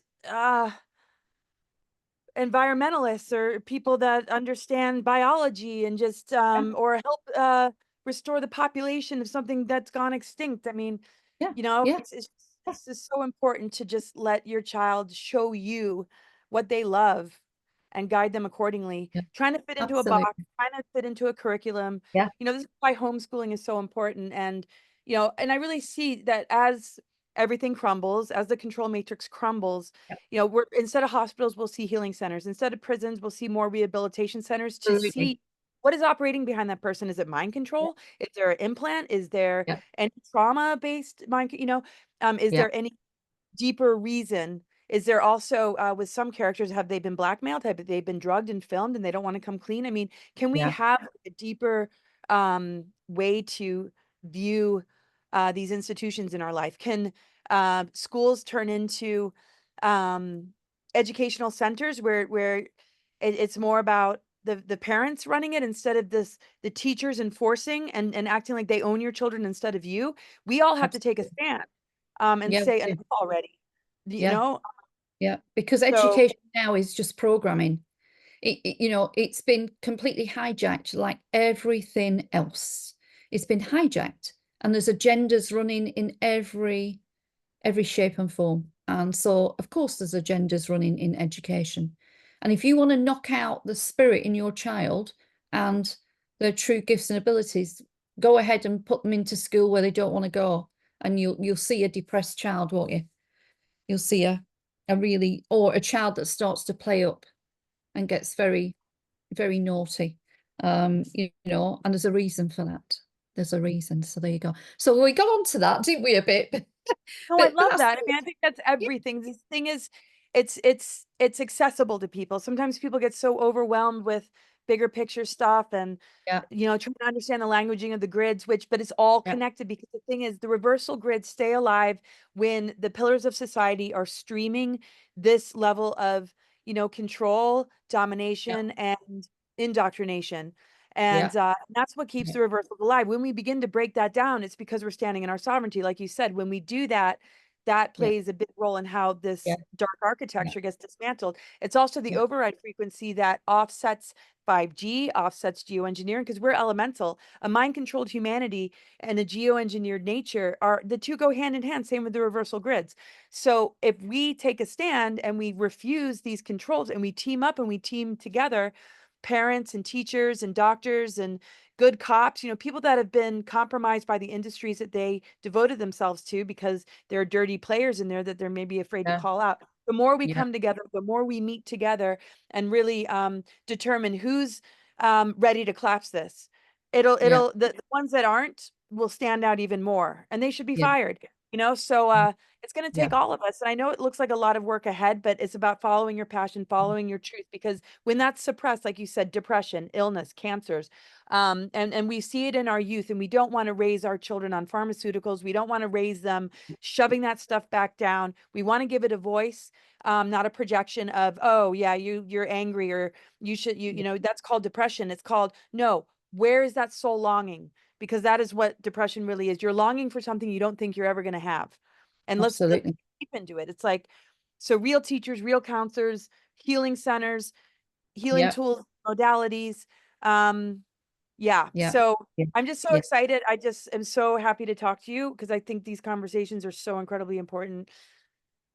environmentalists or people that understand biology and just or help restore the population of something that's gone extinct. I mean, Yeah. you know, Yeah. it's just so important to just let your child show you what they love and guide them accordingly. Yeah. Trying to fit into a box, Absolutely. trying to fit into a curriculum. Yeah. You know, this is why homeschooling is so important. And, you know, and I really see that as everything crumbles, as the control matrix crumbles, Yeah. you know, we're instead of hospitals, we'll see healing centers. Instead of prisons, we'll see more rehabilitation centers to Absolutely. see what is operating behind that person. Is it mind Yeah. control? Is there an implant? Is there Yeah. any trauma-based mind, you know, is Yeah. there any deeper reason? Is there also with some characters, have they been blackmailed? Have they been drugged and filmed and they don't want to come clean? I mean, can we Yeah. have a deeper way to view these institutions in our life? Can schools turn into um, educational centers where it's more about the parents running it instead of the teachers enforcing and acting like they own your children instead of you? We all have to take a Absolutely. stand and Yeah. We say do. enough already. You Yeah. know? Yeah. Because So education now is just programming. You know, it's been completely hijacked like everything else. It's been hijacked, and there's agendas running in every shape and form. And so, of course, there's agendas running in education. And if you want to knock out the spirit in your child and their true gifts and abilities, go ahead and put them into school where they don't want to go. And you'll see a depressed child, won't you? You'll see a really, or a child that starts to play up and gets very, very naughty. You know, and there's a reason for that. There's a reason. So there you go. So we got onto that, didn't we, a bit? no, I But love that's that. I good. mean, I think that's Yeah. everything. This thing is it's accessible to people. Sometimes people get so overwhelmed with bigger picture stuff and Yeah. you know, trying to understand the languaging of the grids, which but it's all Yeah. connected because the thing is the reversal grids stay alive when the pillars of society are streaming this level of, you know, control, Yeah. domination, and indoctrination. Yeah. And that's what keeps Yeah. the reversals alive. When we begin to break that down, it's because we're standing in our sovereignty. Like you said, when we do that, that Yeah. plays a big role in how Yeah. this dark Yeah. architecture gets dismantled. It's also the Yeah. override frequency that offsets 5G, offsets geoengineering, because we're elemental. A mind-controlled humanity and a geoengineered nature are the two go hand in hand, same with the reversal grids. So if we take a stand and we refuse these controls and we team up and we team together, parents and teachers and doctors and good cops, you know, people that have been compromised by the industries that they devoted themselves to because there are dirty players in there that they're maybe afraid to Yeah. call out. The more we Yeah. come together, the more we meet together and really determine who's ready to collapse this. Yeah. The ones that aren't will stand out even more and they should be Yeah. fired. You know, so it's going to Yeah. take all of us. And I know it looks like a lot of work ahead, but it's about following your passion, following your truth, because when that's suppressed, like you said, depression, illness, cancers, and we see it in our youth, and we don't want to raise our children on pharmaceuticals. We don't want to raise them shoving that stuff back down. We want to give it a voice, not a projection of, oh yeah, you're angry or you should, you know, that's called depression. It's called, no, where is that soul longing? Because that is what depression really is. You're longing for something you don't think you're ever going to have. And let's Absolutely. deep into it. It's like, so real teachers, real counselors, healing centers, healing Yeah. tools, modalities. Um, yeah. Yeah. So Yeah. I'm just so Yeah. excited. I just am so happy to talk to you because I think these conversations are so incredibly important.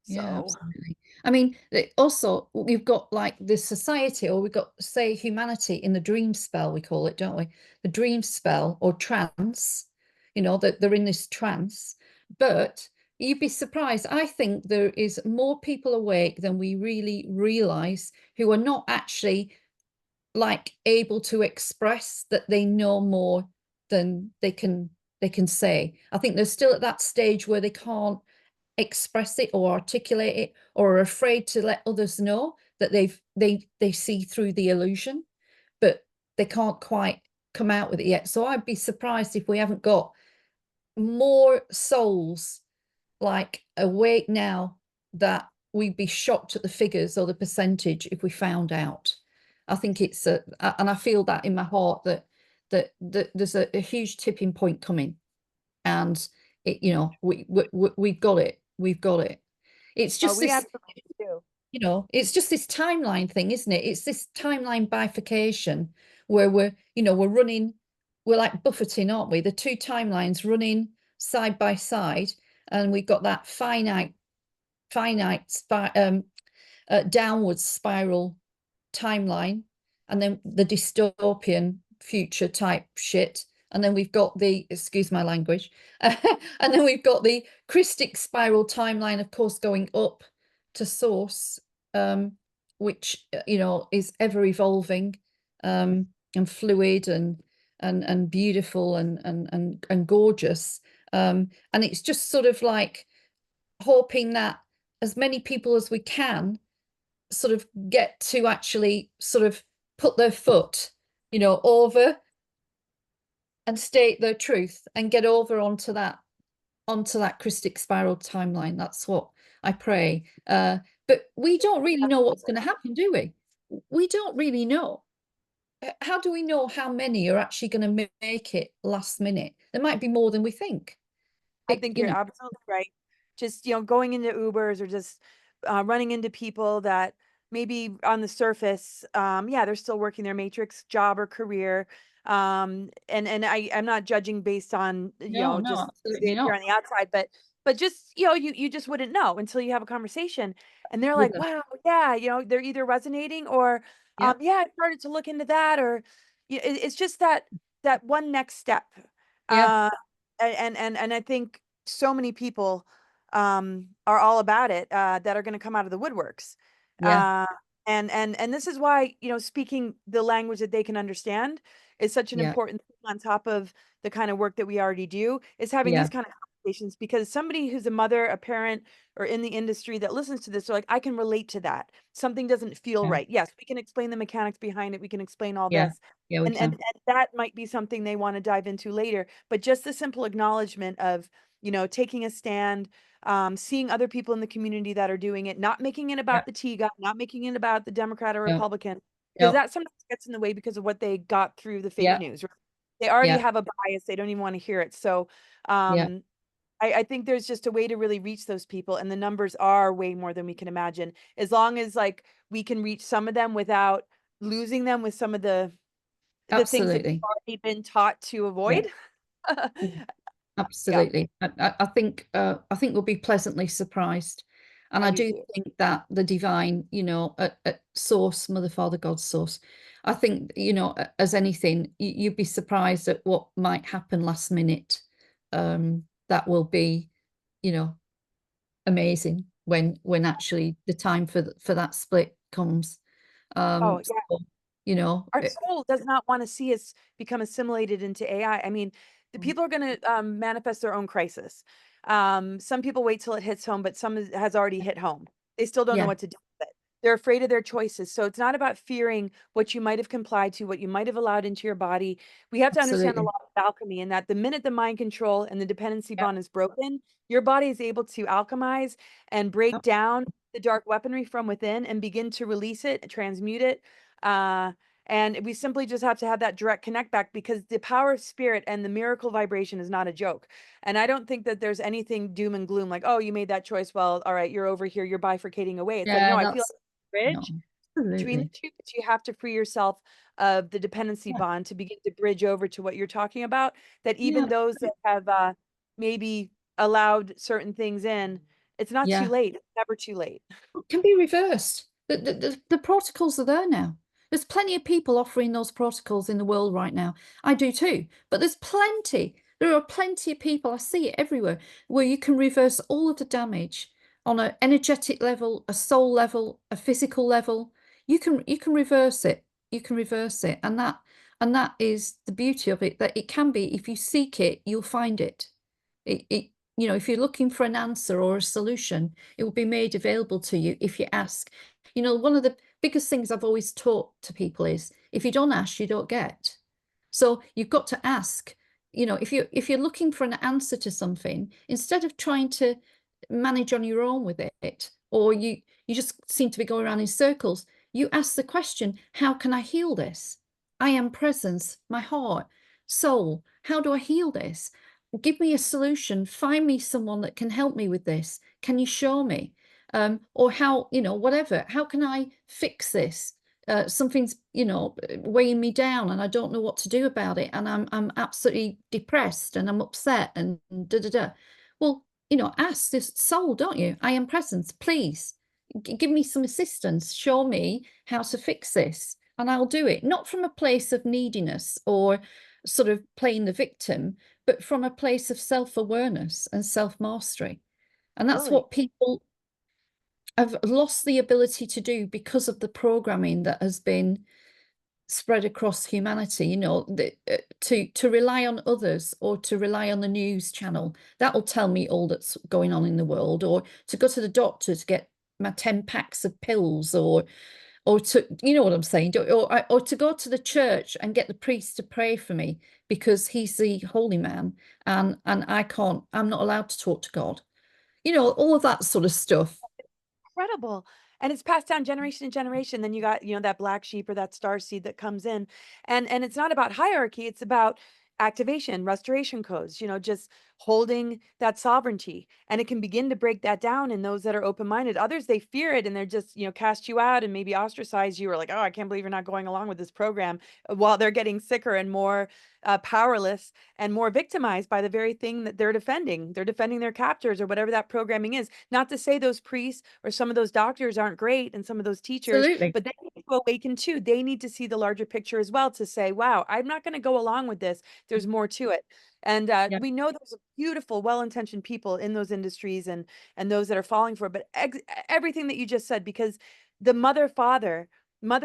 Yeah, So absolutely. I mean, also we've got like the society, or we've got, say, humanity in the dream spell, we call it, don't we? The dream spell or trance, you know, that they're in this trance. But you'd be surprised. I think there is more people awake than we really realize who are not actually like able to express that they know more than they can say. I think they're still at that stage where they can't express it or articulate it, or are afraid to let others know that they see through the illusion, but they can't quite come out with it yet. So I'd be surprised if we haven't got more souls like awake now, that we'd be shocked at the figures or the percentage if we found out. I think it's and I feel that in my heart that there's a huge tipping point coming, and it, you know, we've got it. We've got it. It's Oh, just we this, absolutely do. you know, it's just this timeline thing, isn't it? It's this timeline bifurcation where we're, you know, we're running, we're like buffeting, aren't we? The two timelines running side by side, and we've got that downward spiral timeline, and then the dystopian future type shit, and then we've got the, excuse my language, and then we've got the Christic spiral timeline, of course, going up to source, which you know is ever evolving, and fluid and beautiful and gorgeous, and it's just sort of like hoping that as many people as we can sort of get to actually sort of put their foot, you know, over and state their truth and get over onto that Christic spiral timeline. That's what I pray. But we don't really know what's going to happen, do we? We don't really know. How do we know how many are actually going to make it last minute? There might be more than we think. I think You you're know, absolutely right. Just, going into Ubers or just running into people that maybe on the surface, yeah, they're still working their matrix job or career. And I'm not judging based on, no, no, just who they absolutely appear not. on the outside, but just, you just wouldn't know until you have a conversation. And they're like, Wouldn't. wow, yeah, they're either resonating or, Yeah, yeah, I started to look into that, or it's just that one next step. yeah, Uh, and I think so many people are all about it, that are going to come out of the woodworks. yeah, Uh, and this is why, speaking the language that they can understand is such an yeah, important thing on top of the kind of work that we already do, is having yeah, these kind of conversations, because somebody who's a mother, a parent, or in the industry that listens to this, they're like, I can relate to that. Something doesn't feel yeah, right. Yes, we can explain the mechanics behind it. We can explain all yeah, this. yeah, we And can. that might be something they want to dive into later. But just the simple acknowledgement of, taking a stand, seeing other people in the community that are doing it, not making it Yeah, about the T guy, not making it about the Democrat or no, Republican, because no, that sometimes gets in the way because of what they got through the fake yeah, news. Right? They already yeah, have a bias. They don't even want to hear it. So yeah, um, I think there's just a way to really reach those people. And the numbers are way more than we can imagine. As long as like we can reach some of them without losing them with some of the things that they've absolutely. already been taught to Yeah, avoid. mm, Yeah, absolutely. I think we'll be pleasantly surprised. And I I do do too. think that the divine, you know, at source, Mother, Father, God source, I think, you know, as anything, you'd be surprised at what might happen last minute. That will be, you know, amazing when actually the time for that split comes. Oh, So, you know, our soul does not want to see us become assimilated into AI. I mean, the people are going to manifest their own crisis. Some people wait till it hits home, but some has already hit home. They still don't know yeah, what to do with it. They're afraid of their choices. So it's not about fearing what you might have complied to, what you might have allowed into your body. We have to understand the absolutely. law of alchemy, and that the minute the mind control and the dependency Yeah, bond is broken, your body is able to alchemize and break yeah, down the dark weaponry from within and begin to release it, transmute it. Uh, and we simply just have to have that direct connect back, because the power of spirit and the miracle vibration is not a joke. And I don't think that there's anything doom and gloom like, oh, you made that choice. Well, all right, you're over here, you're bifurcating away. It's like, yeah, no, I feel that's like a no, bridge between the absolutely. two, but you have to free yourself of the dependency Yeah, bond to begin to bridge over to what you're talking about. That yeah, even those that have maybe allowed certain things in, it's not too yeah. late. It's never too late. It can be reversed. The protocols are there now. There's plenty of people offering those protocols in the world right now. I do too. But there's plenty. There are plenty of people, I see it everywhere, where you can reverse all of the damage on an energetic level, a soul level, a physical level. You can reverse it. You can reverse it. And that And that is the beauty of it, that it can be, if you seek it, you'll find it. You know, if you're looking for an answer or a solution, it will be made available to you if you ask. You know, one of the biggest things I've always taught to people is, if you don't ask, you don't get. So you've got to ask. You know, if you're looking for an answer to something, instead of trying to manage on your own with it, or you just seem to be going around in circles, you ask the question, how can I heal this? I am presence, my heart, soul. How do I heal this? Give me a solution. Find me someone that can help me with this. Can you show me? Or how, you know, whatever. How can I fix this? Something's, you know, weighing me down, and I don't know what to do about it. And I'm absolutely depressed, and I'm upset, and da da da. Well, you know, ask this soul, don't you? I am presence. Please give me some assistance. Show me how to fix this, and I'll do it. Not from a place of neediness or sort of playing the victim, but from a place of self-awareness and self-mastery. And that's Totally. what people have lost the ability to do because of the programming that has been spread across humanity. You know, to rely on others, or to rely on the news channel that will tell me all that's going on in the world, or to go to the doctor to get my 10 packs of pills, or to, you know what I'm saying, or to go to the church and get the priest to pray for me because he's the holy man, and I'm not allowed to talk to God. You know, all of that sort of stuff. Incredible. And it's passed down generation to generation. Then you got, that black sheep or that star seed that comes in. And it's not about hierarchy, it's about activation, restoration codes, just holding that sovereignty. And it can begin to break that down in those that are open-minded. Others, they fear it, and they're just, cast you out and maybe ostracize you, or like, oh, I can't believe you're not going along with this program, while they're getting sicker and more powerless and more victimized by the very thing that they're defending. They're defending their captors or whatever that programming is. Not to say those priests or some of those doctors aren't great, and some of those teachers, Absolutely. but they need to awaken too. They need to see the larger picture as well, to say, wow, I'm not going to go along with this. There's more to it. And Yeah. we know there's beautiful, well-intentioned people in those industries, and those that are falling for it. But everything that you just said, because the mother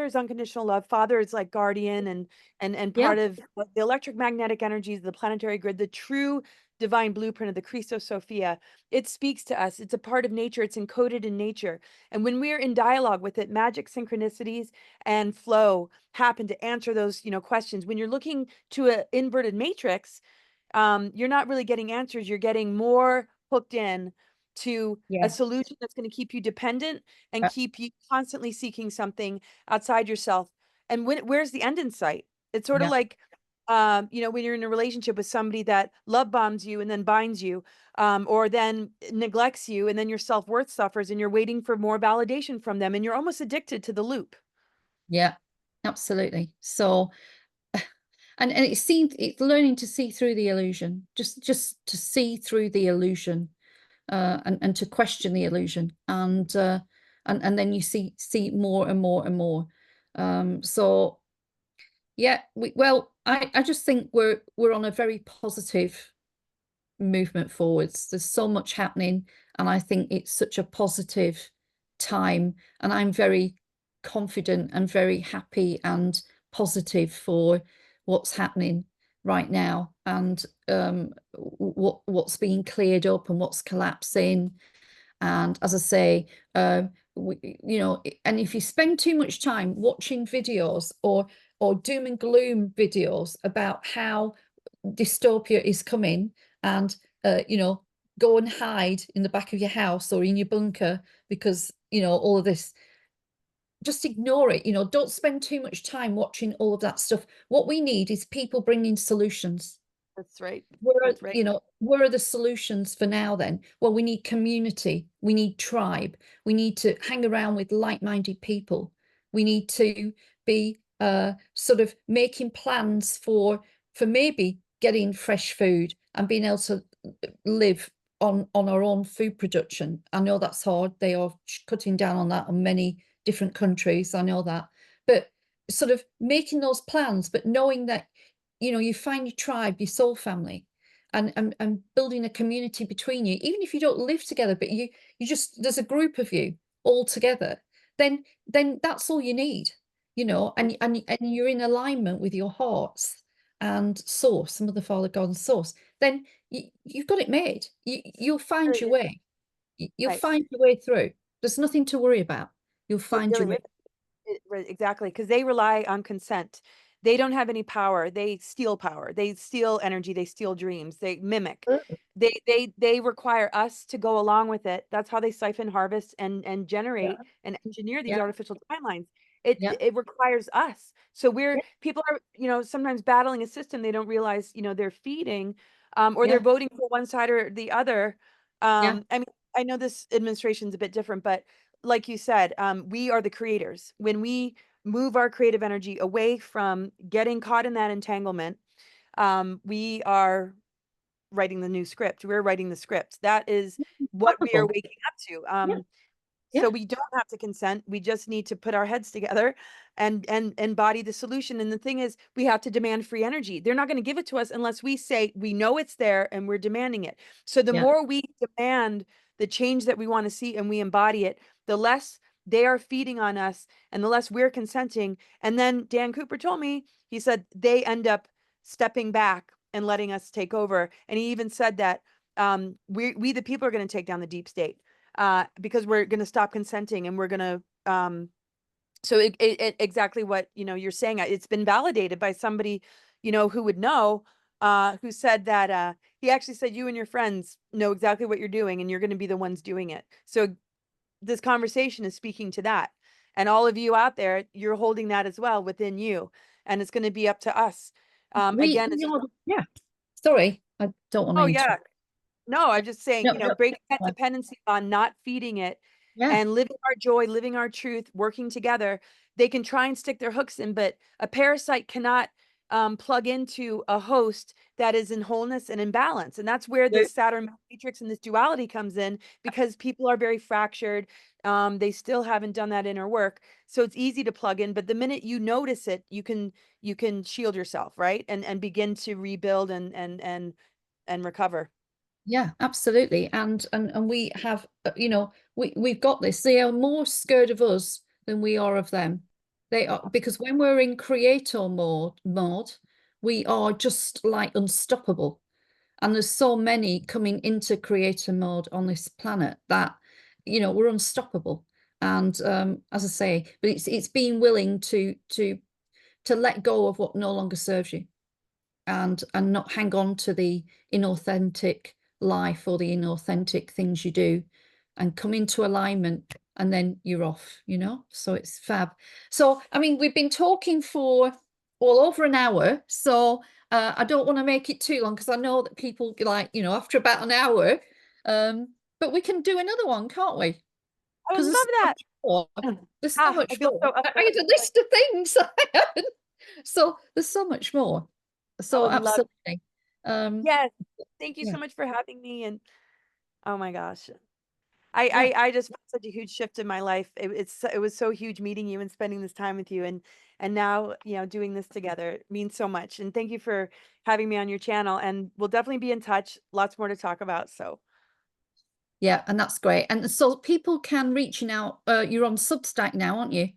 is unconditional love, father is like guardian, and Yeah. part of the electromagnetic energies, the planetary grid, the true divine blueprint of the Christ-Sophia. It speaks to us. It's a part of nature. It's encoded in nature. And when we're in dialogue with it, magic, synchronicities, and flow happen to answer those, questions. When you're looking to an inverted matrix, you're not really getting answers. You're getting more hooked in to a Yeah. solution that's going to keep you dependent and keep you constantly seeking something outside yourself. And where's the end in sight? It's sort of Yeah. like, when you're in a relationship with somebody that love bombs you and then binds you, or then neglects you, and then your self-worth suffers, and you're waiting for more validation from them, and you're almost addicted to the loop. Yeah. Absolutely. So, and it's learning to see through the illusion, just to see through the illusion, and to question the illusion, and then you see more and more and more. So yeah, I just think we're on a very positive movement forwards. There's so much happening, and I think it's such a positive time, and I'm very confident and very happy and positive for what's happening right now, and what's being cleared up and what's collapsing. And as I say, you know, and if you spend too much time watching videos, or doom and gloom videos about how dystopia is coming, and you know, go and hide in the back of your house or in your bunker because, you know, all of this, just ignore it. You know, don't spend too much time watching all of that stuff. What we need is people bringing solutions. That's right. Where are, That's right. you know, where are the solutions for now then? Well, we need community, we need tribe, we need to hang around with like-minded people. We need to be sort of making plans for maybe getting fresh food and being able to live on our own food production. I know that's hard. They are cutting down on that in many different countries. I know that. But sort of making those plans, but knowing that, you know, you find your tribe, your soul family, and building a community between you, even if you don't live together, but you just, there's a group of you all together, then that's all you need. you know, and you're in alignment with your hearts and source, Mother, Father, God, and source, then you've got it made. You'll find Really your is. way. You'll Right. find your way through. There's nothing to worry about. You'll It find your really way. is. Right, exactly, because they rely on consent. They don't have any power. They steal power. They steal energy. They steal dreams. They mimic. Oh, They require us to go along with it. That's how they siphon, harvest, and yeah, generate and engineer these yeah, artificial timelines. It yeah, it requires us. So yeah, people are, sometimes battling a system they don't realize, they're feeding, or they're yeah, voting for one side or the other. yeah, I mean, I know this administration's a bit different, but like you said, we are the creators. When we move our creative energy away from getting caught in that entanglement, we are writing the new script. We're writing the script. That is what we are unstoppable. waking up to. Yeah, So yeah, we don't have to consent. We just need to put our heads together and embody the solution. And the thing is, we have to demand free energy. They're not going to give it to us unless we say we know it's there and we're demanding it. So the yeah, more we demand the change that we want to see and we embody it, the less they are feeding on us and the less we're consenting. And then Dan Cooper told me, he said they end up stepping back and letting us take over. And he even said that we the people are going to take down the deep state, because we're going to stop consenting and we're going to so exactly what you're saying. It's been validated by somebody who would know, who said that he actually said you and your friends know exactly what you're doing and you're going to be the ones doing it. So this conversation is speaking to that, and all of you out there, you're holding that as well within you, and it's going to be up to us. Again, we it's are, yeah. Sorry, I don't want to oh yeah. interrupt. No, I'm just saying, No, no, breaking that no. dependency on not feeding it Yeah, and living our joy, living our truth, working together. They can try and stick their hooks in, but a parasite cannot plug into a host that is in wholeness and in balance. And that's where no, this Saturn matrix and this duality comes in, because people are very fractured. They still haven't done that inner work. So it's easy to plug in, but the minute you notice it, you can shield yourself, right? And begin to rebuild and recover. yeah, absolutely. And we have, you know, we've got this. They are more scared of us than we are of them. They are, because when we're in creator mode, we are just like unstoppable. And there's so many coming into creator mode on this planet that, you know, we're unstoppable. And as I say, but it's being willing to let go of what no longer serves you, and not hang on to the inauthentic life or the inauthentic things you do, and come into alignment, and then you're off, you know. So it's fab. So I mean, we've been talking for all over an hour, so I don't want to make it too long, because I know that people like, you know, after about an hour, but we can do another one, can't we? I would Because there's love so that. much more. There's so I much feel more. so I had uplifted. a list of things. So there's so much more. I So would love. absolutely. Um, Yes. Thank you yeah, so much for having me. And oh my gosh, yeah, I just felt such a huge shift in my life. It was so huge meeting you and spending this time with you, and now doing this together. It means so much. And thank you for having me on your channel. And we'll definitely be in touch. Lots more to talk about. So yeah, and that's great. And so people can reach you now. You're on Substack now, aren't you?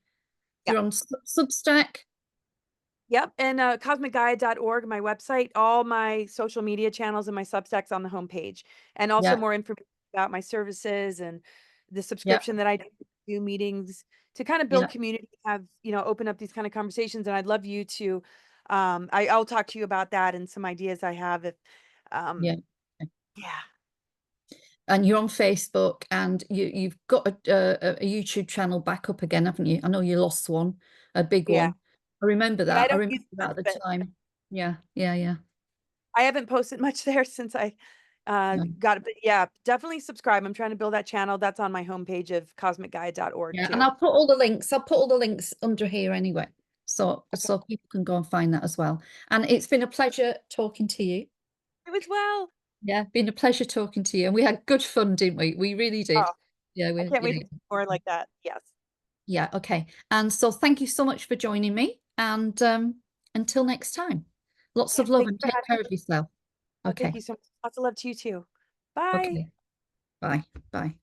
yeah. You're on Substack. Yep. And cosmicgaia.org, my website, all my social media channels and my Substacks on the homepage. And also Yeah, more information about my services and the yeah, subscription that I do meetings to kind of build yeah, community, have, open up these kind of conversations. And I'd love you to, I'll talk to you about that and some ideas I have if, yeah. yeah, And you're on Facebook, and you've got a YouTube channel back up again, haven't you? I know you lost one, a big yeah, one. I remember yeah. I that. I don't remember use it that much, at the but time. Yeah, yeah, yeah. I haven't posted much there since I No. got it. But yeah, definitely subscribe. I'm trying to build that channel. That's on my homepage of cosmicgaia.org Yeah, and too. I'll put all the links. I'll put all the links under here anyway, so Okay. people can go and find that as well. And it's been a pleasure talking to you. You as well. Yeah, been a pleasure talking to you, and we had good fun, didn't we? We really did. Oh, Yeah, I we can't wait yeah, to do more like that. Yes. yeah. Okay, and so thank you so much for joining me, and until next time, lots of Yes. love Thank you and for take having care me. of yourself. Oh, thank Okay, you so much. Lots of love to you too. Bye. okay. Bye, bye.